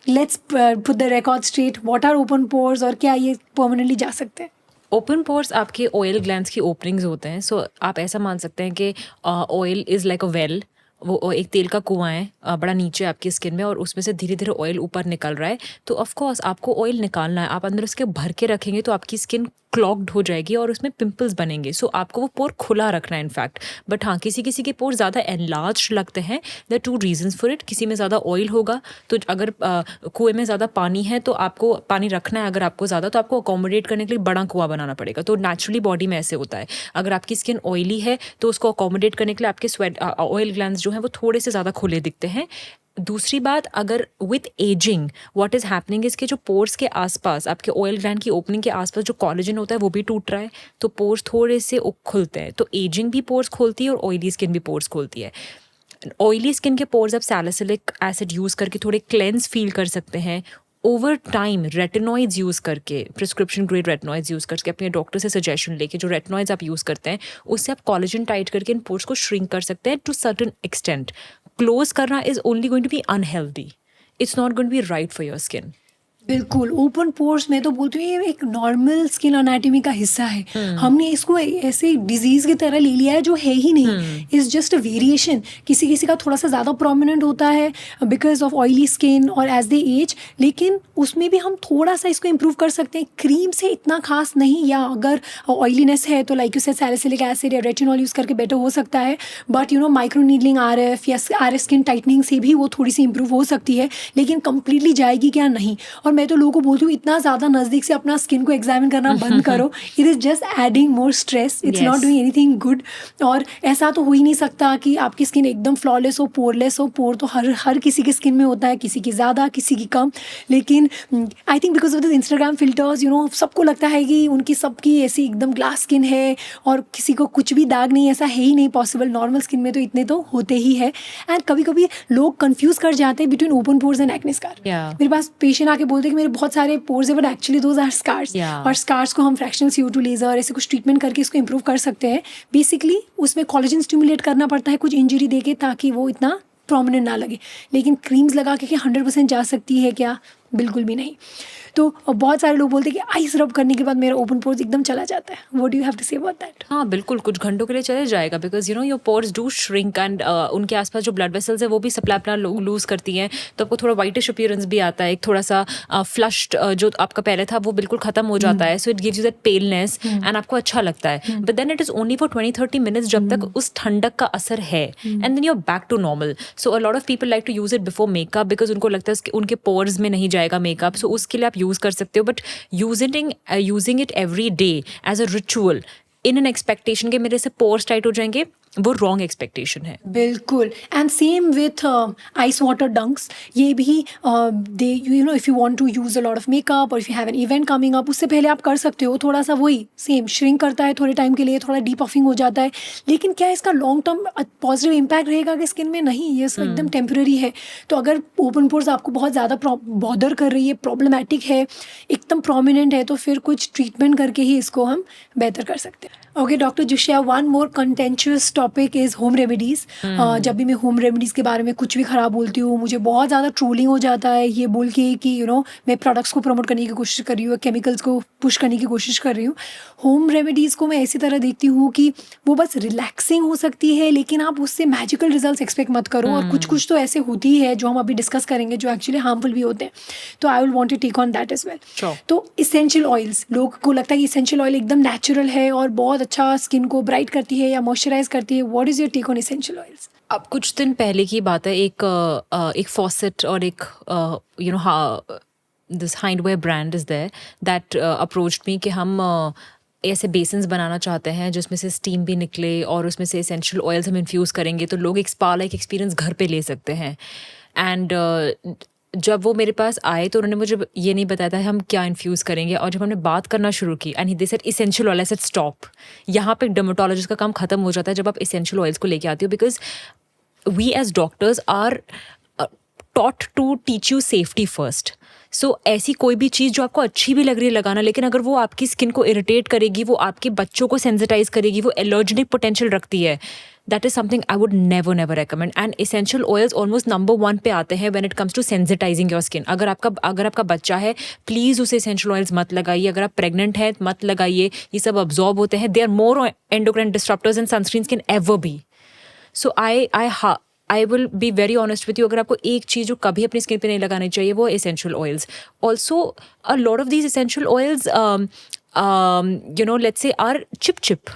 let's put the record straight, what are open pores और क्या ये परमानेंटली जा सकते हैं? ओपन पोर्स आपके ऑयल ग्लैंड्स की ओपनिंग्स होते हैं. सो आप ऐसा मान सकते हैं कि oil is like a well. वो एक तेल का कुआं है, बड़ा नीचे आपकी स्किन में, और उसमें से धीरे धीरे ऑयल ऊपर निकल रहा है. तो ऑफ कोर्स आपको ऑयल निकालना है. आप अंदर उसके भर के रखेंगे तो आपकी स्किन क्लॉग्ड हो जाएगी और उसमें पिंपल्स बनेंगे. सो आपको वो पोर खुला रखना है इनफैक्ट. बट हाँ, किसी किसी के पोर ज़्यादा एनलार्ज लगते हैं. There two reasons for it. किसी में ज़्यादा ऑयल होगा, तो अगर कुएं में ज़्यादा पानी है तो आपको पानी रखना है. अगर आपको ज़्यादा, तो आपको अकोमोडेट करने के लिए बड़ा कुआं बनाना पड़ेगा. तो नेचुरली बॉडी में ऐसे होता है. अगर आपकी स्किन ऑयली है तो उसको अकोमोडेट करने के लिए आपके स्वेट ऑयल ग्लैंड्स जो हैं वो थोड़े से ज़्यादा खुले दिखते हैं. दूसरी बात, अगर with ageing what is happening, इसके जो पोर्स के आसपास, आपके ऑयल ग्लैंड की ओपनिंग के आसपास जो कोलेजन होता है वो भी टूट रहा है, तो पोर्स थोड़े से खुलते हैं. तो एजिंग भी पोर्स खोलती है और ऑयली स्किन भी पोर्स खोलती है. ऑयली स्किन के पोर्स आप सैलिसिलिक एसिड यूज़ करके थोड़े क्लेंस फील कर सकते हैं. ओवर टाइम रेटिनॉइड्स यूज़ करके, प्रिस्क्रिप्शन ग्रेड रेटिनॉइड्स यूज़ करके, अपने डॉक्टर से सजेशन लेके जो रेटिनॉइड्स आप यूज़ करते हैं उससे आप कोलेजन टाइट करके इन पोर्स को श्रिंक कर सकते हैं टू सर्टेन एक्सटेंट. क्लोज करना is only going to be unhealthy. It's not going to be right for your skin. बिल्कुल, ओपन पोर्स मैं तो बोलती हूँ ये एक नॉर्मल स्किन एनाटॉमी का हिस्सा है. हमने इसको ऐसे डिजीज़ की तरह ले लिया है जो है ही नहीं. It's just a variation. किसी किसी का थोड़ा सा ज़्यादा प्रोमिनेंट होता है बिकॉज ऑफ ऑयली स्किन और एज दे एज, लेकिन उसमें भी हम थोड़ा सा इसको इम्प्रूव कर सकते हैं. क्रीम से इतना खास नहीं, या अगर ऑयलीनेस है तो like you said salicylic acid या रेटिनॉल यूज़ करके बेटर हो सकता है. But you know micro needling RF या RF स्किन टाइटनिंग से भी वो थोड़ी सी इम्प्रूव हो सकती है, लेकिन कंप्लीटली जाएगी क्या, नहीं. और मैं तो लोगों को बोलती हूँ इतना ज़्यादा नज़दीक से अपना स्किन को एग्जामिन करना बंद करो. It is just adding more stress. It's not doing anything good. और ऐसा तो हो ही नहीं सकता कि आपकी स्किन एकदम फ्लॉलेस हो, पोरलेस हो. पोर तो हर किसी की स्किन में होता है, किसी की ज़्यादा, किसी की कम. लेकिन I think because of this Instagram filters, you know, सबको लगता है कि उनकी सबकी ऐसी एकदम ग्लास स्किन है और किसी को कुछ भी दाग नहीं. ऐसा है ही नहीं पॉसिबल. नॉर्मल स्किन में तो इतने तो होते ही है. एंड कभी कभी लोग कन्फ्यूज़ कर जाते हैं between open pores and acne scar. मेरे पास पेशेंट आके बोलते हैं कि मेरे बहुत सारे पोर्स है but actually those are scars. और स्कार्स को हम फ्रैक्शनल CO2 लेजर ऐसे कुछ ट्रीटमेंट करके इसको इंप्रूव कर सकते हैं. बेसिकली उसमें कोलेजन स्टिमुलेट करना पड़ता है कुछ इंजरी देके, ताकि वो इतना प्रोमिनेंट ना लगे. लेकिन क्रीम्स लगा के 100% जा सकती है क्या? बिल्कुल भी नहीं. तो बहुत सारे लोग बोलते हैं कि आइस रब करने के बाद मेरा ओपन पोर्स एकदम चला जाता है. What do you have to say about that? हाँ बिल्कुल, कुछ घंटों के लिए चले जाएगा because you know your pores do shrink and उनके आसपास जो ब्लड वेसल्स है वो भी सप्लाई अपना लूज करती हैं. तो आपको थोड़ा वाइटिश अपीयरेंस भी आता है, एक थोड़ा सा फ्लश्ड जो आपका पहले था वो बिल्कुल खत्म हो जाता है. So it gives you that paleness and आपको अच्छा लगता है. But then it is only for 20-30 minutes जब तक उस ठंडक का असर है, and then you are back to normal. So a lot of people like to use it before makeup because उनको लगता है उनके पोर्स में नहीं जाएगा मेकअप. सो उसके लिए आप यूज कर सकते हो. But using it every day as a ritual in an expectation के मेरे से pores tight हो जाएंगे, वो रॉन्ग एक्सपेक्टेशन है. बिल्कुल. And same with ice water dunks. ये भी they you know if you want to use a lot of makeup और if you have an event coming up, उससे पहले आप कर सकते हो. थोड़ा सा वही सेम श्रिंक करता है थोड़े टाइम के लिए, थोड़ा डीप पफिंग हो जाता है. लेकिन क्या इसका लॉन्ग टर्म पॉजिटिव इम्पैक्ट रहेगा कि स्किन में? नहीं, ये सब एकदम टेम्पररी है. तो अगर ओपन पोर्स आपको बहुत ज़्यादा बॉदर कर रही है, प्रॉब्लमैटिक है, एकदम प्रोमिनेंट है, तो फिर कुछ ट्रीटमेंट करके ही इसको हम बेहतर कर सकते हैं. Okay doctor Jushya, one more contentious topic is home remedies. जब भी मैं होम रेमेडीज़ के बारे में कुछ भी ख़राब बोलती हूँ, मुझे बहुत ज़्यादा ट्रोलिंग हो जाता है ये बोल के कि यू नो मैं प्रोडक्ट्स को प्रमोट करने की कोशिश कर रही हूँ, केमिकल्स को पुश करने की कोशिश कर रही हूँ. होम रेमेडीज़ को मैं ऐसी तरह देखती हूँ कि वो बस रिलैक्सिंग हो सकती है, लेकिन आप उससे मैजिकल रिजल्ट एक्सपेक्ट मत करो. और कुछ तो ऐसे होती है जो हम अभी डिस्कस करेंगे जो एक्चुअली हार्मफुल भी होते हैं. तो I will want to take on that as well. तो इसेंशियल ऑयल्स, लोग को लगता है कि इसेंशियल ऑयल एकदम नेचुरल है और बहुत अच्छा स्किन को ब्राइट करती है या मॉइस्चराइज करती है. What is your take on essential oils? अब कुछ दिन पहले की बात है, एक फॉसेट और एक you know this Hindware brand is there that approached me कि हम ऐसे बेसन्स बनाना चाहते हैं जिसमें से स्टीम भी निकले और उसमें से एसेंशियल ऑयल्स हम इन्फ्यूज़ करेंगे तो लोग एक स्पा लाइक एक्सपीरियंस घर पे ले सकते हैं. एंड जब वो मेरे पास आए तो उन्होंने मुझे ये नहीं बताया था हम क्या इन्फ्यूज़ करेंगे. और जब हमने बात करना शुरू की and they said essential oil, I said stop. यहाँ पे डर्मेटोलॉजिस्ट का काम खत्म हो जाता है जब आप इसेंशियल ऑयल्स को लेके आती हो, because we as doctors are taught to teach you safety first. So ऐसी कोई भी चीज़ जो आपको अच्छी भी लग रही है लगाना, लेकिन अगर वो आपकी स्किन को इरिटेट करेगी, वो आपके बच्चों को सेंसिटाइज करेगी, वो एलर्जेनिक पोटेंशियल रखती है, that is something I would never recommend. And essential oils almost number 1 पे आते हैं when it comes to sensitizing your skin. अगर आपका बच्चा है, प्लीज़ उसे essential oils मत लगाइए. अगर आप pregnant है मत लगाइए. ये सब absorb होते हैं. They are more endocrine disruptors than sunscreens can ever be. So I will be very honest with you. अगर आपको एक चीज़ जो कभी अपनी स्किन पे नहीं लगानी चाहिए वो essential oils. Also, a lot of these essential oils, let's say are chip.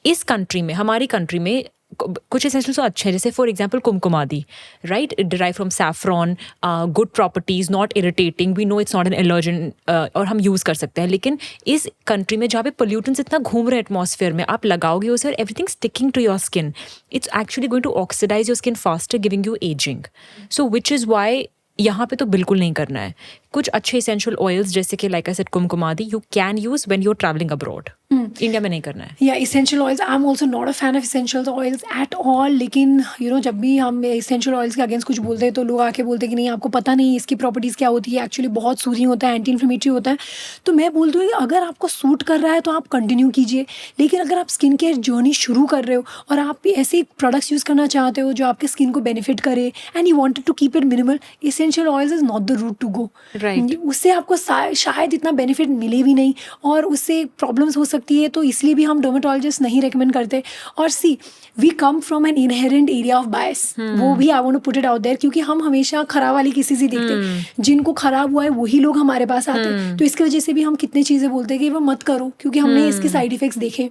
इस कंट्री में, हमारी कंट्री में कुछ एसेंशियल्स तो अच्छे हैं, जैसे for example Kumkumadi, right, derive from saffron, good properties, not irritating, we know it's not an allergen, और हम यूज़ कर सकते हैं. लेकिन इस कंट्री में जहाँ पे पोल्यूटेंट्स इतना घूम रहे हैं एटमॉस्फेयर में, आप लगाओगे उसे और everything sticking to your skin, it's actually going to oxidize your skin faster, giving you aging. So which is why यहाँ पे तो बिल्कुल नहीं करना है. कुछ अच्छे एसेंशियल ऑयल्स जैसे कि like I said Kumkumadi, you can use when you are traveling abroad. India में नहीं करना है. या essential oils, I am also not a fan of essential oils at all. लेकिन जब भी हम एसेंशियल ऑयल्स के अगेंस्ट कुछ बोलते हैं तो लोग आके बोलते हैं कि नहीं, आपको पता नहीं इसकी प्रॉपर्टीज़ क्या होती है, एक्चुअली बहुत सूदिंग होता है, एंटी इन्फ्लेमेटरी होता है. तो मैं बोलती हूँ कि अगर आपको सूट कर रहा है तो आप कंटिन्यू कीजिए. लेकिन अगर आप स्किन केयर जर्नी शुरू कर रहे हो और आप ऐसे प्रोडक्ट्स यूज़ करना चाहते हो जो आपके स्किन को बेनिफिट करे and you wanted to keep it minimal, essential oils is not the route to go. Right. उससे आपको शायद इतना बेनिफिट मिले भी नहीं और उससे प्रॉब्लम्स हो सकती है. तो इसलिए भी हम डर्मेटोलॉजिस्ट नहीं रेकमेंड करते. और see, we come from an inherent area of bias, वो भी I want to put it out there, क्योंकि हम हमेशा खराब वाली किसी से देखते हैं. जिनको खराब हुआ है वही लोग हमारे पास आते हैं. तो इसकी वजह से भी हम कितनी चीज़ें बोलते हैं कि वो मत करो, क्योंकि हमने इसके साइड इफेक्ट्स देखे.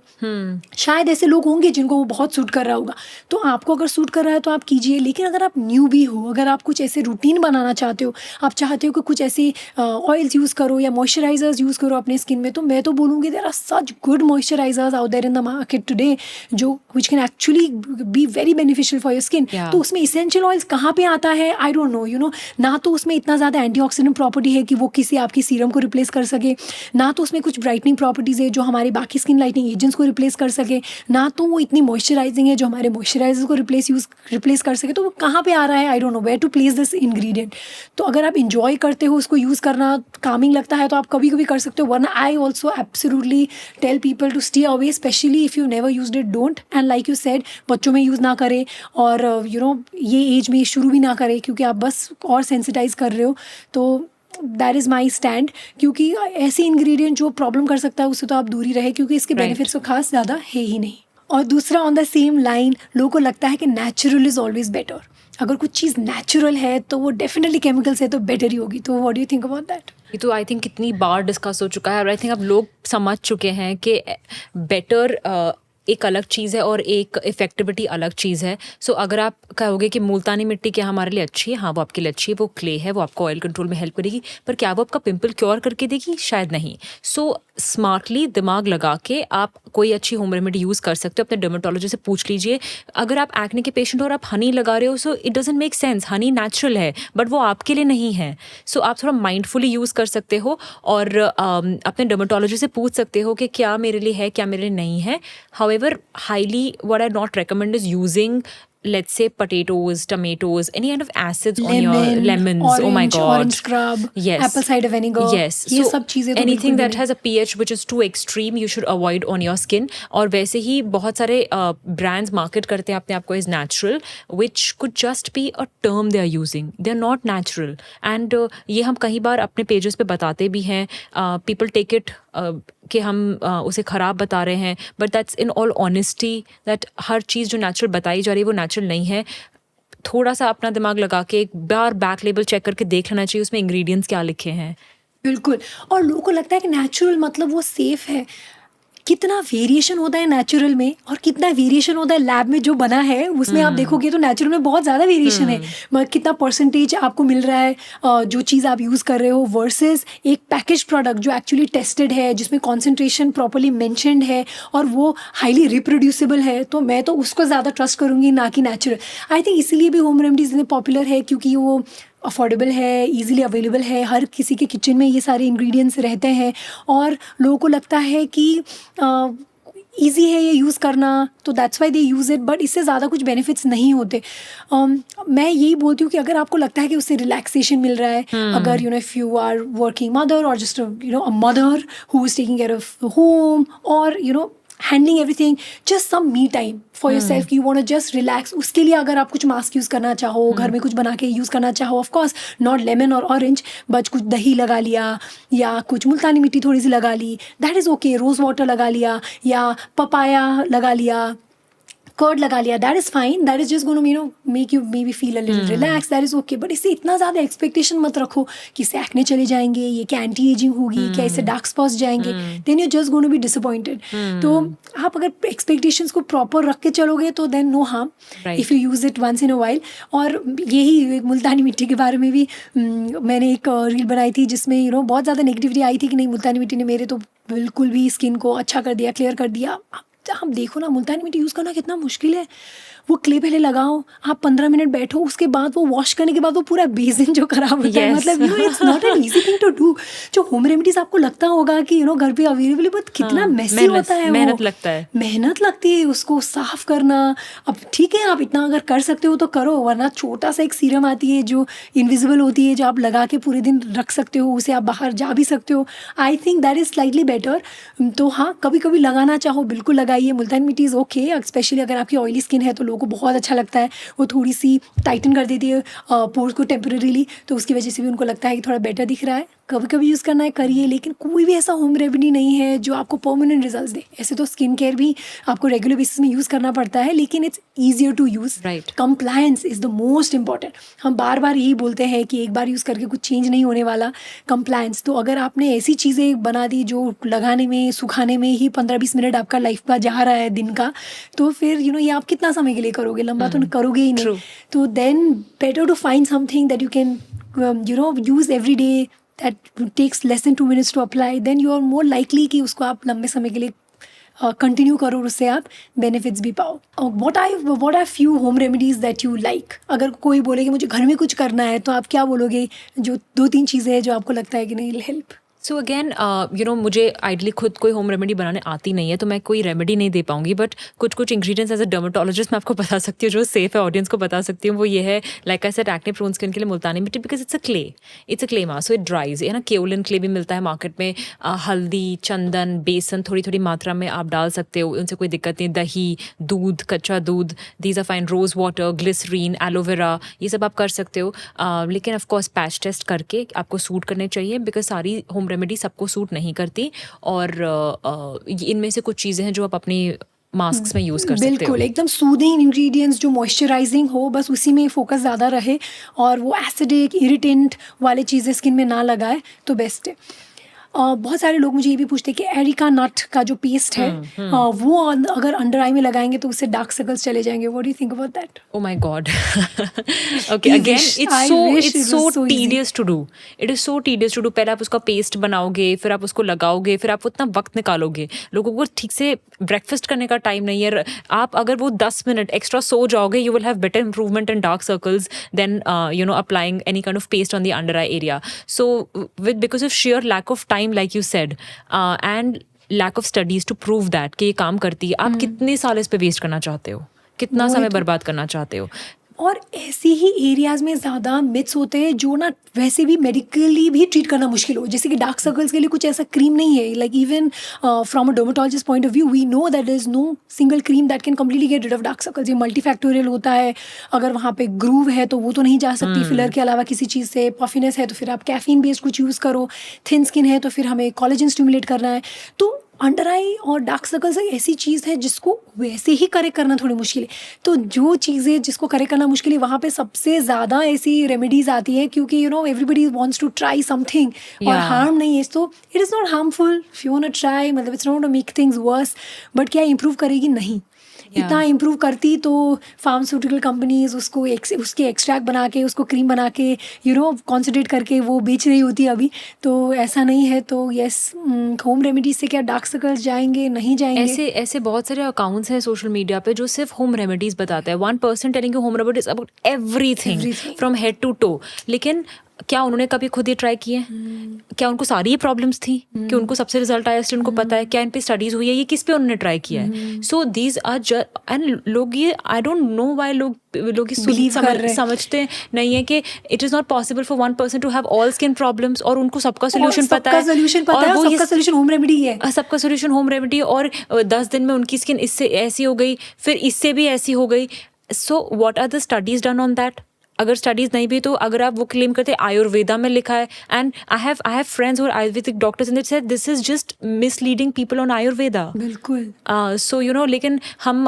शायद ऐसे लोग होंगे जिनको वो बहुत सूट कर रहा होगा, तो आपको अगर सूट कर रहा है तो आप कीजिए. लेकिन अगर आप न्यू भी हो, अगर आप कुछ ऐसे रूटीन बनाना चाहते हो, आप चाहते हो कि कुछ ऐसे ऑयल्स यूज़ करो या मॉइस्चराइजर्स यूज़ करो अपने स्किन में, तो मैं तो बोलूँगी there are such good moisturisers out there in the market today जो which can actually be very beneficial for your skin. तो उसमें इसेंशियल ऑयल्स कहाँ पे आता है, आई डोंट नो. ना तो उसमें इतना ज़्यादा एंटीऑक्सीडेंट प्रॉपर्टी है कि वो किसी आपकी सीरम को रिप्लेस कर सके, ना तो उसमें कुछ ब्राइटनिंग प्रॉपर्टीज़ है जो हमारे बाकी स्किन लाइटनिंग एजेंट्स को रिप्लेस कर सके, ना तो वो इतनी मॉइस्चराइजिंग है जो हमारे मॉइस्चराइजर्स को रिप्लेस कर सके. तो वो कहाँ पे आ रहा है, I don't know where to place this ingredient. तो अगर आप इंजॉय करते हो उसको यूज़ करना, कामिंग लगता है, तो आप कभी कभी कर सकते हो. वरना I also absolutely tell people to stay away, specially if you never used it, don't. And like you said, बच्चों में यूज़ ना करें और ये एज में शुरू भी ना करें, क्योंकि आप बस और सेंसिटाइज कर रहे हो. तो दैट इज़ माई स्टैंड, क्योंकि ऐसे इंग्रेडिएंट जो प्रॉब्लम कर सकता है उससे तो आप दूर ही रहे, क्योंकि इसके बेनिफिट्स तो खास ज़्यादा है ही नहीं. और दूसरा, ऑन द सेम लाइन, लोगों को लगता है कि नेचुरल इज़ ऑलवेज बेटर. अगर कुछ चीज़ नेचुरल है तो वो डेफिनेटली केमिकल से तो बेटर ही होगी. तो what do you think about that? ये तो आई थिंक कितनी बार डिस्कस हो चुका है और आई थिंक अब लोग समझ चुके हैं कि बेटर एक अलग चीज़ है और एक इफेक्टिविटी अलग चीज़ है. सो अगर आप कहोगे कि मुल्तानी मिट्टी क्या हमारे लिए अच्छी है, हाँ वो आपके लिए अच्छी है, वो क्ले है, वो आपको ऑयल कंट्रोल में हेल्प करेगी, पर क्या वो आपका पिंपल क्योर करके देगी? शायद नहीं. सो स्मार्टली दिमाग लगा के आप कोई अच्छी होम रेमेडी यूज़ कर सकते हो. अपने डर्मेटोलॉजिस्ट से पूछ लीजिए. अगर आप एक्ने के पेशेंट हो और आप हनी लगा रहे हो, so it doesn't make sense. Honey natural है बट वो आपके लिए नहीं है. सो आप थोड़ा माइंडफुली यूज़ कर सकते हो और अपने डर्मेटोलॉजिस्ट से पूछ सकते हो कि क्या मेरे लिए है, क्या मेरे लिए नहीं है. However, highly what I not recommend is using, let's say, potatoes, tomatoes, any kind of acids on your lemons. Orange, oh my god, orange scrub, yes, apple cider vinegar. Yes, ये so सब चीजें तो anything बिल्कुल that has a pH which is too extreme you should avoid on your skin. और वैसे ही बहुत सारे brands market करते हैं अपने आप को as natural, which could just be a term they are using. They are not natural. And ये हम कई बार अपने pages पे बताते भी हैं. People take it कि हम उसे ख़राब बता रहे हैं, but that's in all honesty that हर चीज़ जो नेचुरल बताई जा रही है वो नेचुरल नहीं है. थोड़ा सा अपना दिमाग लगा के एक बार बैक लेबल चेक करके देख लेना चाहिए उसमें इंग्रेडिएंट्स क्या लिखे हैं. बिल्कुल. और लोगों को लगता है कि नेचुरल मतलब वो सेफ है. कितना वेरिएशन होता है नेचुरल में और कितना वेरिएशन होता है लैब में जो बना है उसमें. आप देखोगे तो नेचुरल में बहुत ज़्यादा वेरिएशन है. कितना परसेंटेज आपको मिल रहा है जो चीज़ आप यूज़ कर रहे हो वर्सेस एक पैकेज प्रोडक्ट जो एक्चुअली टेस्टेड है, जिसमें कॉन्सेंट्रेशन प्रॉपर्ली मेंशन्ड है और वो हाईली रिप्रोड्यूसिबल है. तो मैं तो उसको ज़्यादा ट्रस्ट करूँगी ना कि नेचुरल. आई थिंक इसीलिए भी होम रेमेडीज़ इतने पॉपुलर है, क्योंकि वो अफोर्डेबल है, इजीली अवेलेबल है, हर किसी के किचन में ये सारे इंग्रेडिएंट्स रहते हैं और लोगों को लगता है कि ईजी है ये यूज़ करना, तो that's why they use it. But इससे ज़्यादा कुछ बेनिफिट्स नहीं होते. मैं यही बोलती हूँ कि अगर आपको लगता है कि उससे रिलैक्सेशन मिल रहा है, अगर if you are working mother और just a mother who is taking care of home, और handling everything, just some me time for yourself, you want to just relax. उसके लिए अगर आप कुछ मास्क यूज़ करना चाहो, घर में कुछ बना के यूज़ करना चाहो, ऑफ कोर्स नॉट लेमन और ऑरेंज, बट कुछ दही लगा लिया या कुछ मुल्तानी मिट्टी थोड़ी सी लगा ली, that is okay. Rose water लगा लिया या पपाया लगा लिया, कर्ड लगा लिया, that is fine, that is just gonna make you maybe feel a little relax, that is okay. But इससे इतना ज़्यादा एक्सपेक्टेशन मत रखो कि इससे एक्ने चले जाएंगे, ये क्या एंटी एजिंग होगी, क्या इससे डार्क स्पॉट्स जाएंगे, then you just gonna be disappointed. तो आप अगर एक्सपेक्टेशंस को प्रॉपर रख के चलोगे तो then no harm if you use it once in a while. और यही मुल्तानी मिट्टी के बारे में भी मैंने एक रील बनाई थी जिसमें बहुत ज़्यादा नेगेटिविटी आई थी कि नहीं मुल्तानी मिट्टी ने मेरे तो बिल्कुल भी स्किन को अच्छा कर दिया, क्लियर कर दिया। आप देखो ना, मुल्तानी मिट्टी यूज़ करना कितना मुश्किल है। वो क्ले पहले लगाओ, आप 15 मिनट बैठो, उसके बाद वो वॉश करने के बाद वो पूरा बेसिन जो खराब होता है, मतलब it's not an easy thing to do. जो होम रेमेडीज आपको लगता होगा कि घर पे अवेलेबल है, बट कितना मेसी होता है, मेहनत लगता है, मेहनत लगती है उसको साफ करना। अब ठीक है, आप इतना अगर कर सकते हो तो करो, वरना छोटा सा एक सीरम आती है जो इनविजिबल होती है, जो आप लगा के पूरे दिन रख सकते हो, उसे आप बाहर जा भी सकते हो। I think that is slightly better. तो हाँ, कभी कभी लगाना चाहो बिल्कुल लगाइए। मुल्तानी मिट्टी इज़ ओके, स्पेशली अगर आपकी ऑयली स्किन है तो लोगों को बहुत अच्छा लगता है। वो थोड़ी सी टाइटन कर देती है पोर्स को टेम्परेरीली, तो उसकी वजह से भी उनको लगता है कि थोड़ा बेटर दिख रहा है। कभी कभी यूज़ करना है करिए, लेकिन कोई भी ऐसा होम रेमेडी नहीं है जो आपको परमानेंट रिजल्ट्स दे। ऐसे तो स्किन केयर भी आपको रेगुलर बेसिस में यूज़ करना पड़ता है, लेकिन it's easier to use. Compliance is the most important. हम बार बार यही बोलते हैं कि एक बार यूज़ करके कुछ चेंज नहीं होने वाला। कंप्लायंस, तो अगर आपने ऐसी चीज़ें बना दी जो लगाने में, सुखाने में ही 15-20 मिनट आपका लाइफ का जा रहा है दिन का, तो फिर ये आप कितना समय के लिए करोगे, लंबा तो करोगे ही नहीं। तो then better to find something that you can use every day, that takes less than 2 minutes to apply, then you are more likely कि उसको आप लंबे समय के लिए कंटिन्यू करो और उससे आप बेनिफिट्स भी पाओ। What are few home remedies that you like? अगर कोई बोले कि मुझे घर में कुछ करना है तो आप क्या बोलोगे, जो 2-3 चीज़ें हैं जो आपको लगता है कि नहीं हेल्प? सो अगेन मुझे आइडली खुद कोई होम रेमेडी बनाने आती नहीं है, तो मैं कोई रेमेडी नहीं दे पाऊंगी, बट कुछ इंग्रेडिएंट्स एज अ डर्मेटोलॉजिस्ट मैं आपको बता सकती हूँ, जो सेफ है ऑडियंस को बता सकती हूँ। वो ये है, like I said, acne prone skin के लिए Multani mitti, because it's a clay mass, so it dries है ना। केओलिन क्ले भी मिलता है मार्केट में। हल्दी, चंदन, बेसन थोड़ी थोड़ी मात्रा में आप डाल सकते हो, उनसे कोई दिक्कत नहीं। दही, दूध, कच्चा दूध, these are fine. Rose water, glycerin, aloe vera, ये सब आप कर सकते हो। लेकिन ऑफकोर्स पैच टेस्ट करके आपको सूट करने चाहिए, बिकॉज सारी होम रेमेडी सबको सूट नहीं करती, और इनमें से कुछ चीज़ें हैं जो आप अपनी मास्क में यूज़ कर सकते हो। बिल्कुल, एकदम सूदिंग इंग्रेडिएंट्स जो मॉइस्चराइजिंग हो, बस उसी में फोकस ज़्यादा रहे, और वो एसिडिक, इरिटेंट वाले चीज़ें स्किन में ना लगाए तो बेस्ट है। बहुत सारे लोग मुझे ये भी पूछते हैं कि एरिका नट का जो पेस्ट है वो अगर अंडर आई में लगाएंगे तो उससे डार्क सर्कल्स चले जाएंगे। What do you think about that? Oh my God. Okay, again, it's so tedious to do. It is so tedious to do. पहले आप उसका पेस्ट बनाओगे, फिर आप उसको लगाओगे, फिर आप उतना वक्त निकालोगे। लोगों को ठीक से ब्रेकफास्ट करने का टाइम नहीं है। आप अगर वो 10 मिनट एक्स्ट्रा सो जाओगे, you will have better improvement in dark circles than applying any kind of paste on the under eye area. So because of sheer lack of time, like you said, and lack of studies to prove that कि ये काम करती है, आप कितने साल इस पे वेस्ट करना चाहते हो, कितना समय बर्बाद करना चाहते हो? और ऐसे ही एरियाज़ में ज़्यादा मिथ्स होते हैं जो ना वैसे भी मेडिकली भी ट्रीट करना मुश्किल हो। जैसे कि डार्क सर्कल्स के लिए कुछ ऐसा क्रीम नहीं है, like even from a dermatologist point of view we know that is no single cream that can completely get rid of dark circles. ये मल्टीफैक्टोरियल होता है। अगर वहाँ पे ग्रूव है तो वो तो नहीं जा सकती फिलर के अलावा किसी चीज़ से। पफिनेस है तो फिर आप कैफीन बेस्ड कुछ यूज़ करो। थिन स्किन है तो फिर हमें कोलेजन स्टिमुलेट करना है। तो अंडर आई और डार्क सर्कल्स एक ऐसी चीज़ है जिसको वैसे ही करेक्ट करना थोड़ी मुश्किल है। तो जो चीज़ें जिसको करेक्ट करना मुश्किल है वहाँ पे सबसे ज़्यादा ऐसी रेमेडीज़ आती है, क्योंकि everybody wants to try something और हार्म नहीं है। तो it is not harmful if you want to try, मतलब it's not to make things worse, but क्या इंप्रूव करेगी? नहीं। इतना इम्प्रूव करती तो फार्मास्यूटिकल कंपनीज उसको उसके एक्सट्रैक्ट बना के, उसको क्रीम बना के कॉन्सेंट्रेट करके वो बेच रही होती है अभी। तो ऐसा नहीं है। तो यस, होम रेमेडीज से क्या डार्क सर्कल्स जाएंगे? नहीं जाएंगे। ऐसे बहुत सारे अकाउंट्स हैं सोशल मीडिया पे जो सिर्फ होम रेमेडीज बताते हैं। 1% telling you home remedies about everything from head to toe. लेकिन क्या उन्होंने कभी खुद ये ट्राई किए? क्या उनको सारी ये प्रॉब्लम्स थी कि उनको सबसे रिजल्ट आया इसलिए उनको पता है? क्या इन पे स्टडीज हुई है? ये किस पे उन्होंने ट्राई किया है? सो दीज आर एंड लोग ये आई डोंट नो व्हाई लोग ये Believe कर रहे हैं। समझते नहीं है कि it is not possible for one person to have all skin problems और उनको सबका सोल्यूशन पता है। सोल्यूशन पता है, वो सबका सोल्यूशन होम रेमेडी है। सबका सोल्यूशन होम रेमेडी, और 10 दिन में उनकी स्किन इससे ऐसी हो गई, फिर इससे भी ऐसी हो गई। So what are the studies done on that? अगर स्टडीज नहीं भी तो अगर आप वो क्लेम करते आयुर्वेदा में लिखा है, एंड आई हैव फ्रेंड्स और Ayurvedic doctors and they said this is just misleading people on Ayurveda. बिल्कुल। सो यू नो, लेकिन हम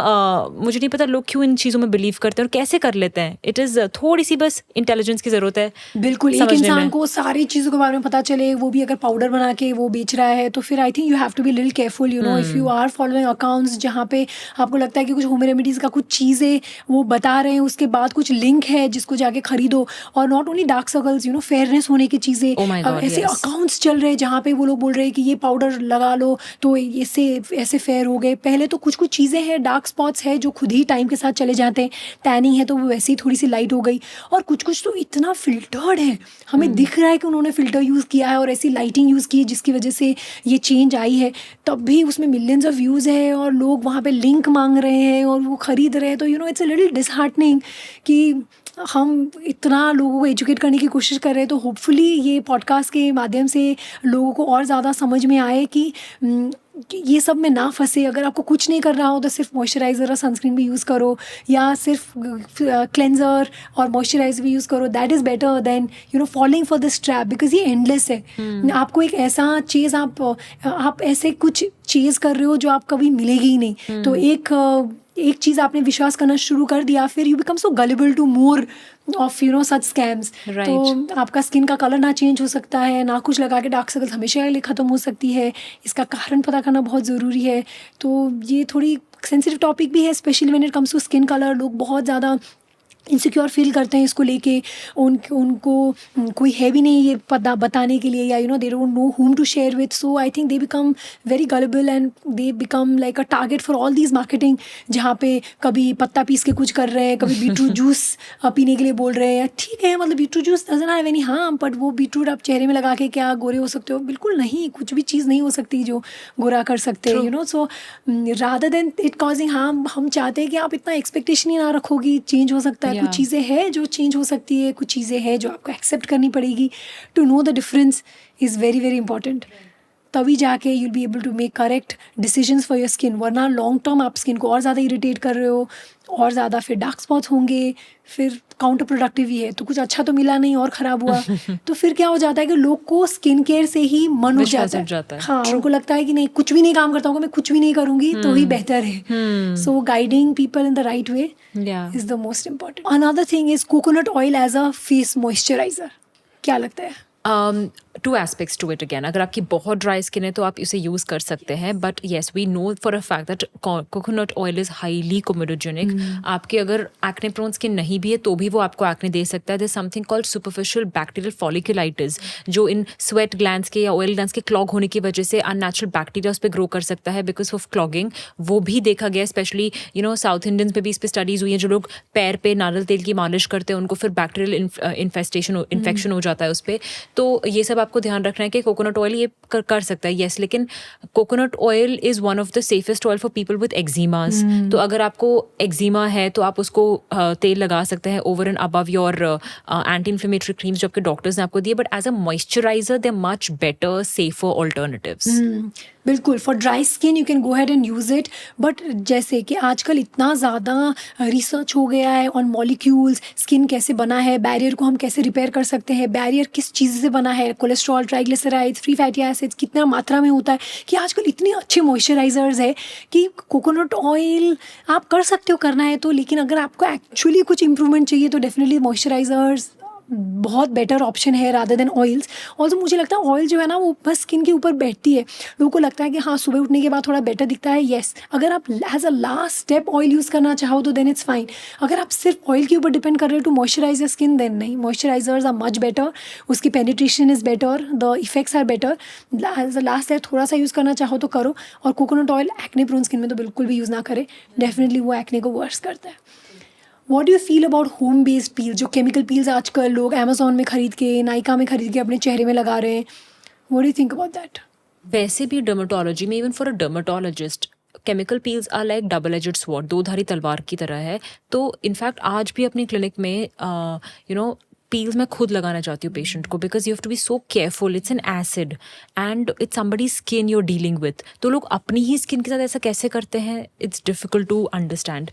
मुझे नहीं पता लोग क्यों इन चीज़ों में बिलीव करते हैं और कैसे कर लेते हैं। इट इज़ थोड़ी सी बस इंटेलिजेंस की ज़रूरत है। बिल्कुल, एक समझने इंसान में। को सारी चीज़ों के बारे में पता चले, वो भी अगर पाउडर बना के वो बेच रहा है, तो फिर I think you have to be little careful, you know, if you are following accounts जहाँ पे आपको लगता है कि कुछ होम रेमेडीज़ का कुछ चीज़ें वो बता रहे हैं, उसके बाद कुछ लिंक है जिसको जाके खरीदो। और not only dark circles, you know, fairness होने की चीज़ें, Oh my God, ऐसे yes. अकाउंट्स चल रहे हैं जहाँ पे वो लोग बोल रहे हैं कि ये पाउडर लगा लो तो इससे ऐसे फेयर हो गए। पहले तो कुछ कुछ चीज़ें हैं, डार्क स्पॉट्स है जो खुद ही टाइम के साथ चले जाते हैं, टैनिंग है तो वो वैसे ही थोड़ी सी लाइट हो गई, और कुछ कुछ तो इतना फिल्टर्ड है, हमें दिख रहा है कि उन्होंने फ़िल्टर यूज़ किया है और ऐसी लाइटिंग यूज़ की है जिसकी वजह से ये चेंज आई है, तब भी उसमें मिलियंस ऑफ व्यूज़ है और लोग वहाँ पे लिंक मांग रहे हैं और वो ख़रीद रहे हैं। तो you know, it's a little disheartening कि हम इतना लोगों को एजुकेट करने की कोशिश कर रहे हैं। तो होपफुली ये पॉडकास्ट के माध्यम से लोगों को और ज़्यादा समझ में आए कि ये सब में ना फंसे। अगर आपको कुछ नहीं कर रहा हो तो सिर्फ मॉइस्चराइज़र और सनस्क्रीन भी यूज़ करो, या सिर्फ क्लेंजर और मॉइस्चराइज़र भी यूज़ करो। That is better than you know falling for this trap, because ये एंडलेस है। आपको एक ऐसा चीज़ आप ऐसे कुछ चीज़ कर रहे हो जो आप कभी मिलेगी ही नहीं। तो एक चीज़ आपने विश्वास करना शुरू कर दिया, फिर you become so gullible to more of you know such scams. तो आपका स्किन का कलर ना चेंज हो सकता है, ना कुछ लगा के डार्क सर्कल्स हमेशा के लिए ख़त्म हो सकती है। इसका कारण पता करना बहुत ज़रूरी है। तो ये थोड़ी सेंसिटिव टॉपिक भी है, specially when it comes to skin colour. लोग बहुत ज़्यादा इनसिक्योर फील करते हैं इसको लेके, उनको कोई है भी नहीं ये पता बताने के लिए, या you know they don't know whom to share with. So I think they become very gullible and they become like a target for all these marketing, जहाँ पे कभी पत्ता पीस के कुछ कर रहे हैं, कभी बीटरूट जूस पीने के लिए बोल रहे हैं। ठीक है, मतलब beetroot juice doesn't have any harm, but वो बीटरूट आप चेहरे में लगा के क्या गोरे हो सकते हो? बिल्कुल नहीं, कुछ भी चीज़ नहीं हो सकती जो गोरा कर सकते हैं, you know. So rather than it causing harm, हम चाहते हैं कि आप इतना एक्सपेक्टेशन ही ना रखोगी चेंज हो सकता है। कुछ चीज़ें हैं जो चेंज हो सकती है, कुछ चीज़ें हैं जो आपको एक्सेप्ट करनी पड़ेगी। To know the difference is very very important, तभी जाके you will be able to make correct decisions for your skin. वरना लॉन्ग टर्म आप स्किन को और ज़्यादा इरिटेट कर रहे हो, और ज़्यादा फिर डार्क स्पॉट्स होंगे, फिर काउंटर प्रोडक्टिव ही है। तो कुछ अच्छा तो मिला नहीं और ख़राब हुआ। तो फिर क्या हो जाता है कि लोग को स्किन केयर से ही मन उठ जाता है। हाँ, उनको लगता है कि नहीं, कुछ भी नहीं काम करता होगा, मैं कुछ भी नहीं करूँगी तो ही बेहतर है। So guiding people in the right way is the most important. Another thing is coconut oil as a face moisturiser. क्या लगता है? Two aspects to it again. अगर आपकी बहुत ड्राई स्किन है तो आप इसे यूज़ कर सकते हैं, but yes we know for a fact that coconut oil is highly comedogenic. आपके अगर एक्ने प्रोन स्किन नहीं भी है तो भी वो आपको एक्ने दे सकता है। There something called superficial bacterial folliculitis, जो इन स्वेट ग्लैंड्स के या ऑयल ग्लैंड्स के क्लॉग होने की वजह से अननेचुरल बैक्टीरिया उस पर ग्रो कर सकता है बिकॉज ऑफ क्लॉगिंग। वो भी देखा गया, specially you know south Indians पे भी इस पर स्टडीज़ हुई हैं। जो लोग पैर पे नारियल तेल की मालिश करते हैं उनको फिर बैक्टीरियल इन्फेक्शन हो जाता है उस पर। तो ये सब आपको ध्यान रखना है कि कोकोनट ऑयल ये कर सकता है, येस। लेकिन coconut oil is one of the safest oil for people with eczemas. तो अगर आपको एक्जीमा है तो आप उसको तेल लगा सकते हैं over and above your anti inflammatory creams जो आपके डॉक्टर्स ने आपको दिए, but as a moisturiser they are much better, safer alternatives. बिल्कुल, for dry skin you can go ahead and use it. But जैसे कि आजकल इतना ज़्यादा रिसर्च हो गया है ऑन मॉलिक्यूल्स, स्किन कैसे बना है, बैरियर को हम कैसे रिपेयर कर सकते हैं, बैरियर किस चीज़ से बना है, cholesterol, triglycerides, free fatty acids कितना मात्रा में होता है, कि आजकल इतने अच्छे मॉइस्चराइजर्स है कि कोकोनट ऑयल आप कर सकते हो करना है तो। लेकिन अगर आपको एक्चुअली कुछ इंप्रूवमेंट चाहिए तो डेफिनेटली मॉइस्चराइजर्स बहुत बेटर ऑप्शन है रादर देन ऑयल्स। ऑल्सो मुझे लगता है ऑयल जो है ना वो बस स्किन के ऊपर बैठती है। लोगों को लगता है कि हाँ सुबह उठने के बाद थोड़ा बेटर दिखता है, येस। अगर आप as a last step oil use करना चाहो तो देन इट्स फाइन। अगर आप सिर्फ ऑयल के ऊपर डिपेंड कर रहे हो to moisturize your skin, then नहीं। मॉइस्चराइजर्स आर मच बेटर, उसकी penetration is better, the effects are better. As a last step थोड़ा सा यूज़ करना चाहो तो करो। और coconut oil acne prone skin में तो बिल्कुल भी यूज़ ना करें, डेफिनेटली वो एक्ने को वर्स करता है। What do you feel about home based peel, जो केमिकल पील्स आजकल लोग अमेजोन में खरीद के, नायका में खरीद के अपने चेहरे में लगा रहे हैं? What do you think about that? वैसे भी डर्मेटोलॉजी में, even for a dermatologist, chemical peels are like double edged sword, दो धारी तलवार की तरह है. तो इनफैक्ट आज भी अपनी क्लिनिक में पील्स मैं खुद लगाना चाहती हूँ पेशेंट को, because you have to be so careful. It's an acid and it's somebody skin you are dealing with. तो लोग अपनी ही स्किन के साथ ऐसा कैसे करते हैं, it's difficult to understand.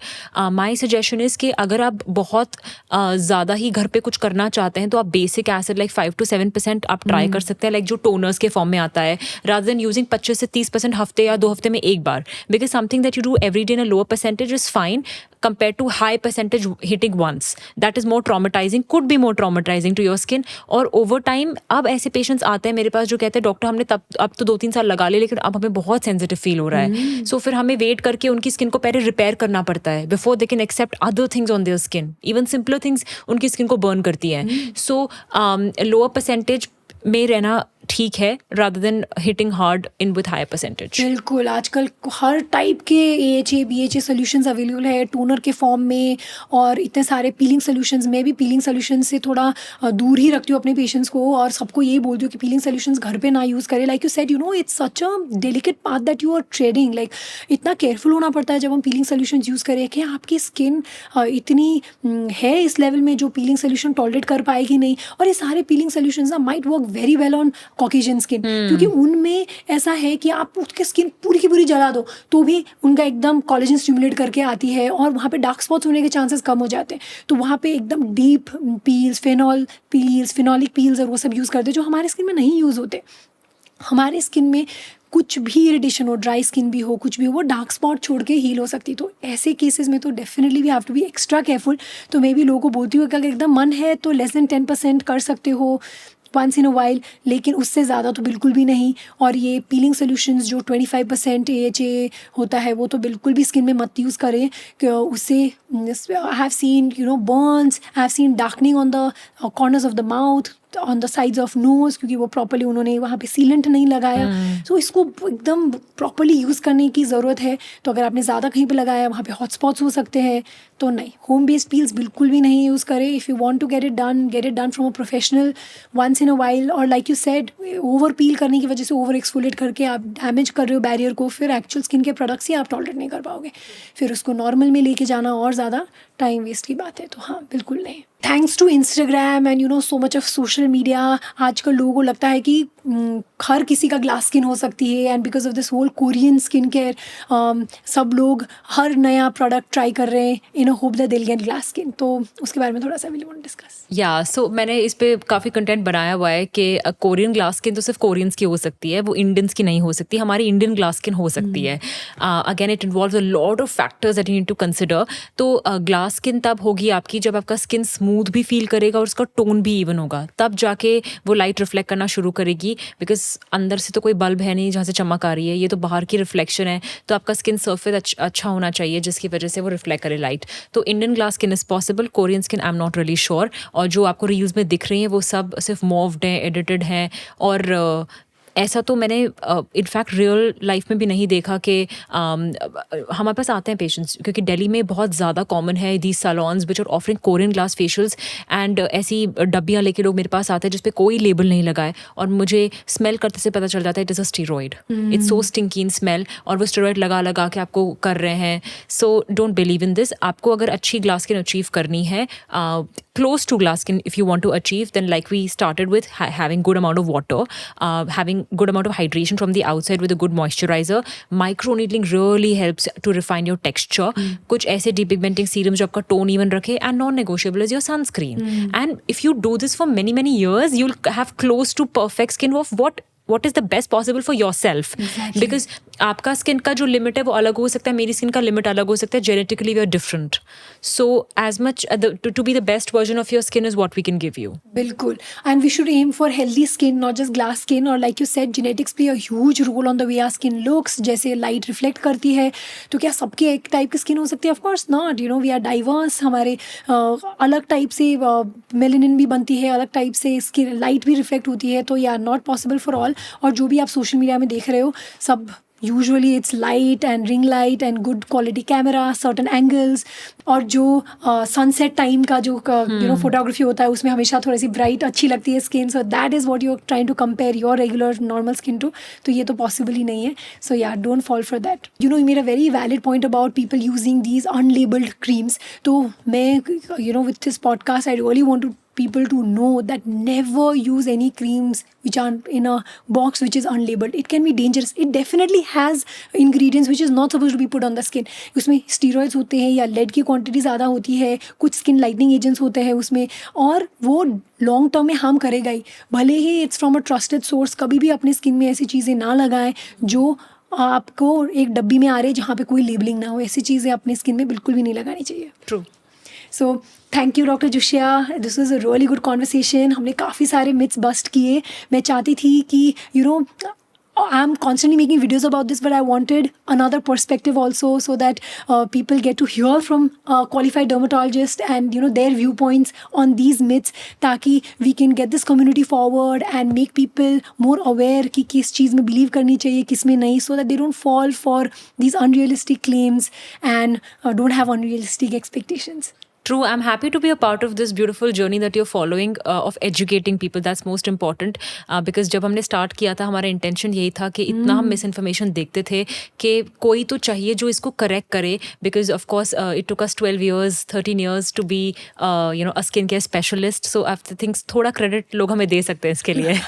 My suggestion is कि अगर आप बहुत ज़्यादा ही घर पे कुछ करना चाहते हैं तो आप बेसिक एसिड लाइक 5 to 7% आप ट्राई कर सकते हैं, लाइक जो टोनर्स के फॉर्म में आता है, रादर देन यूजिंग 25 से 30% हफ्ते या 2 हफ्ते में एक बार. Because something that you do every day in a lower percentage is fine compared to high percentage hitting once. That is more traumatizing, could be more traumatizing to your skin. और over time अब ऐसे patients आते हैं मेरे पास जो कहते हैं doctor हमने अब तो 2-3 साल लगा लिए, लेकिन अब हमें बहुत सेंसिटिव फील हो रहा है. सो फिर हमें वेट करके उनकी स्किन को पहले रिपेयर करना पड़ता है before they can accept other things on their skin. Even simpler things उनकी स्किन को बर्न करती हैं. सो लोअर परसेंटेज में रहना ठीक है, rather than hitting hard in with higher percentage. बिल्कुल, आजकल हर टाइप के AHA BHA सोल्यूशंस अवेलेबल है टोनर के फॉर्म में, और इतने सारे पीलिंग सोल्यूशंस. मैं भी पीलिंग सोल्यूशन से थोड़ा दूर ही रखती हूँ अपने पेशेंट्स को, और सबको यही बोलती हूँ कि पीलिंग सोल्यूशंस घर पे ना यूज़ करें. Like you said, it's such a delicate path that you are treading. Like इतना केयरफुल होना पड़ता है जब हम पीलिंग सोल्यूशंस यूज़ करें कि आपकी स्किन इतनी है इस लेवल में जो पीलिंग सोल्यूशन टॉलरेट कर पाएगी नहीं. और ये सारे piling solutions might work very well on Caucasian skin, क्योंकि उनमें ऐसा है कि आप उसकी स्किन पूरी की पूरी जला दो तो भी उनका एकदम कोलेजन स्टिमुलेट करके आती है, और वहाँ पे डार्क स्पॉट्स होने के चांसेस कम हो जाते हैं. तो वहाँ पे एकदम डीप पील्स, फिनॉलिक पील्स और वो सब यूज़ करते हैं जो हमारे स्किन में नहीं यूज़ होते. हमारे स्किन में कुछ भी इरिटेशन हो, ड्राई स्किन भी हो, कुछ भी हो, वो डार्क स्पॉट छोड़ के हील हो सकती. तो ऐसे केसेस में तो definitely we have to be extra careful. तो मैं भी लोगों को बोलती हूँ कि अगर एकदम मन है तो लेस देन 10% कर सकते हो वंस इन अ वाइल, लेकिन उससे ज़्यादा तो बिल्कुल भी नहीं. और ये पीलिंग सोल्यूशंस जो 25% AHA होता है वो तो बिल्कुल भी स्किन में मत यूज़ करें, कि उससे I have seen Burns, I have seen darkening on the corners of the mouth, on the sides of nose, क्योंकि वो प्रॉपर्ली उन्होंने वहाँ पे सीलेंट नहीं लगाया. सो इसको एकदम प्रॉपर्ली यूज़ करने की ज़रूरत है. तो अगर आपने ज़्यादा कहीं पे लगाया वहाँ पे हॉट स्पॉट्स हो सकते हैं. तो नहीं, होम बेस्ड पील्स बिल्कुल भी नहीं यूज़ करें. If you want to get it done from a professional once in a while. और like you said, over peel करने की वजह से ओवर एक्सफोलिएट करके आप डैमेज कर रहे हो बैरियर को, फिर एक्चुअल स्किन के प्रोडक्ट्स ही आप टॉलरेट नहीं कर पाओगे. फिर उसको नॉर्मल में लेके जाना और ज़्यादा टाइम वेस्ट की बात है. तो हाँ, बिल्कुल नहीं. Thanks to Instagram and so much of social media, आजकल लोगों को लगता है कि हर किसी का ग्लास स्किन हो सकती है. And because of this whole Korean skin care, सब लोग हर नया प्रोडक्ट ट्राई कर रहे हैं in a hope that they will get glass skin. तो उसके बारे में थोड़ा सा विल वांट टू डिस्कस. या सो मैंने इस पे काफ़ी कंटेंट बनाया हुआ है कि कोरियन ग्लास स्किन तो सिर्फ कोरियंस की हो सकती है, वो इंडियंस की नहीं हो सकती. हमारी इंडियन ग्लास स्किन हो सकती है. Again it involves a lot of factors that you need to consider. तो ग्लास स्किन तब होगी आपकी जब आपका स्किन स्मूथ भी फील करेगा और उसका टोन भी इवन होगा, तब जाके वो लाइट रिफ्लेक्ट करना शुरू करेगी. बिकॉज अंदर से तो कोई बल्ब है नहीं जहाँ से चमक आ रही है, ये तो बाहर की रिफ्लेक्शन है. तो आपका स्किन सर्फेस अच्छा होना चाहिए जिसकी वजह से वो रिफ्लेक्ट करे लाइट. तो Indian glass skin is possible, Korean skin I am not really sure. और जो आपको रील्स में दिख रही हैं वो सब सिर्फ मॉव्ड हैं, एडिटेड हैं. और ऐसा तो मैंने इनफैक्ट रियल लाइफ में भी नहीं देखा कि हमारे पास आते हैं पेशेंट्स, क्योंकि दिल्ली में बहुत ज़्यादा कॉमन है the salons which are offering Korean glass facials. And ऐसी डब्बियाँ लेके लोग मेरे पास आते हैं जिस पे कोई लेबल नहीं लगा है, और मुझे स्मेल करते से पता चल जाता है it is a steroid. It's so stinky in smell, और वो स्टीरॉइड लगा के आपको कर रहे हैं. So don't believe in this. आपको अगर अच्छी ग्लास स्किन अचीव करनी है, close to glass skin if you want to achieve, then like we started with having good amount of water, having good amount of hydration from the outside with a good moisturizer. Microneedling really helps to refine your texture. कुछ ऐसे depigmenting serums जो आपका tone even रखे, and non-negotiable is your sunscreen. And if you do this for many years, you'll have close to perfect skin of what is the best possible for yourself. Exactly. Because आपका skin का जो limit है वो अलग हो सकता है, मेरी स्किन का लिमिट अलग हो सकता है. Genetically we are different. So as much to be the best version of your skin is what we can give you. बिल्कुल. And we should aim for healthy skin, not just glass skin. और like you said, genetics play a huge role on the way our skin looks. जैसे light reflect करती है, तो क्या सबकी एक type की स्किन हो सकती है? Of course not. We are diverse. हमारे अलग टाइप से मेलेनिन भी बनती है, अलग टाइप से स्किन लाइट भी रिफ्लेक्ट होती है. तो या नॉट पॉसिबल फॉर ऑल. और जो भी आप सोशल मीडिया में देख रहे हो, सब usually its light and ring light and good quality camera, certain angles, और जो सनसेट टाइम का जो फोटोग्राफी होता है उसमें हमेशा थोड़ी सी ब्राइट अच्छी लगती है skin. So that is what you are trying to compare your regular normal skin to. तो ये तो पॉसिबल ही नहीं है. So yeah don't fall for that. You made a very valid point about people using these unlabelled creams. तो मैं with this podcast I really want to people to know that never use any creams which are in a box which is unlabeled. It can be dangerous. It definitely has ingredients which is not supposed to be put on the skin. उसमें steroids होते हैं या lead की quantity ज़्यादा होती है, कुछ skin lightening agents होते हैं उसमें, और वो लॉन्ग टर्म में हार्म करेगा ही. भले ही it's from a trusted source, कभी भी अपनी स्किन में ऐसी चीज़ें ना लगाएं जो आपको एक डब्बी में आ रही है जहाँ पे कोई लेबलिंग ना हो. ऐसी चीज़ें अपनी स्किन में बिल्कुल भी नहीं लगानी चाहिए. True. So thank you doctor Josiah. This was a really good conversation. हमने काफ़ी सारे मिथ्स बस्ट किए. मैं चाहती थी कि I'm constantly making videos about this, but I wanted another perspective also, so that people get to hear from qualified dermatologists and their viewpoints on these myths, ताकि we can get this community forward and make people more aware कि किस चीज़ में believe करनी चाहिए, किस में नहीं, so that they don't fall for these unrealistic claims and don't have unrealistic expectations. True. I'm happy to be a part of this beautiful journey that you're following of educating people. That's most important. Because जब हमने start किया था हमारा intention यही था कि इतना हम misinformation देखते थे कि कोई तो चाहिए जो इसको correct करे. Because of course it took us 12 years, 13 years to be a skincare specialist. So I think थोड़ा credit लोग हमें दे सकते हैं इसके लिए.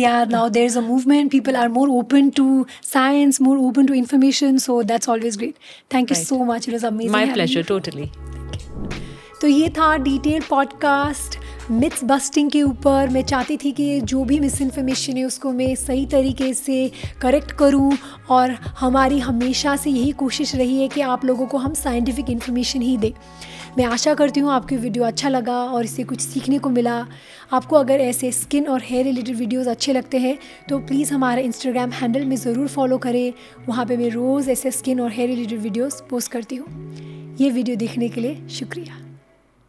Yeah, now there's a movement. People are more open to science, more open to information. So that's always great. Thank you so much. It was amazing. My pleasure. Totally. तो ये था डिटेल पॉडकास्ट मिथ्स बस्टिंग के ऊपर. मैं चाहती थी कि जो भी मिस इन्फॉर्मेशन है उसको मैं सही तरीके से करेक्ट करूं, और हमारी हमेशा से यही कोशिश रही है कि आप लोगों को हम साइंटिफिक इन्फॉर्मेशन ही दें. मैं आशा करती हूँ आपको वीडियो अच्छा लगा और इससे कुछ सीखने को मिला. आपको अगर ऐसे स्किन और हेयर रिलेटेड वीडियोस अच्छे लगते हैं तो प्लीज़ हमारा इंस्टाग्राम हैंडल में ज़रूर फॉलो करें. वहाँ पे मैं रोज़ ऐसे स्किन और हेयर रिलेटेड वीडियोस पोस्ट करती हूँ. ये वीडियो देखने के लिए शुक्रिया.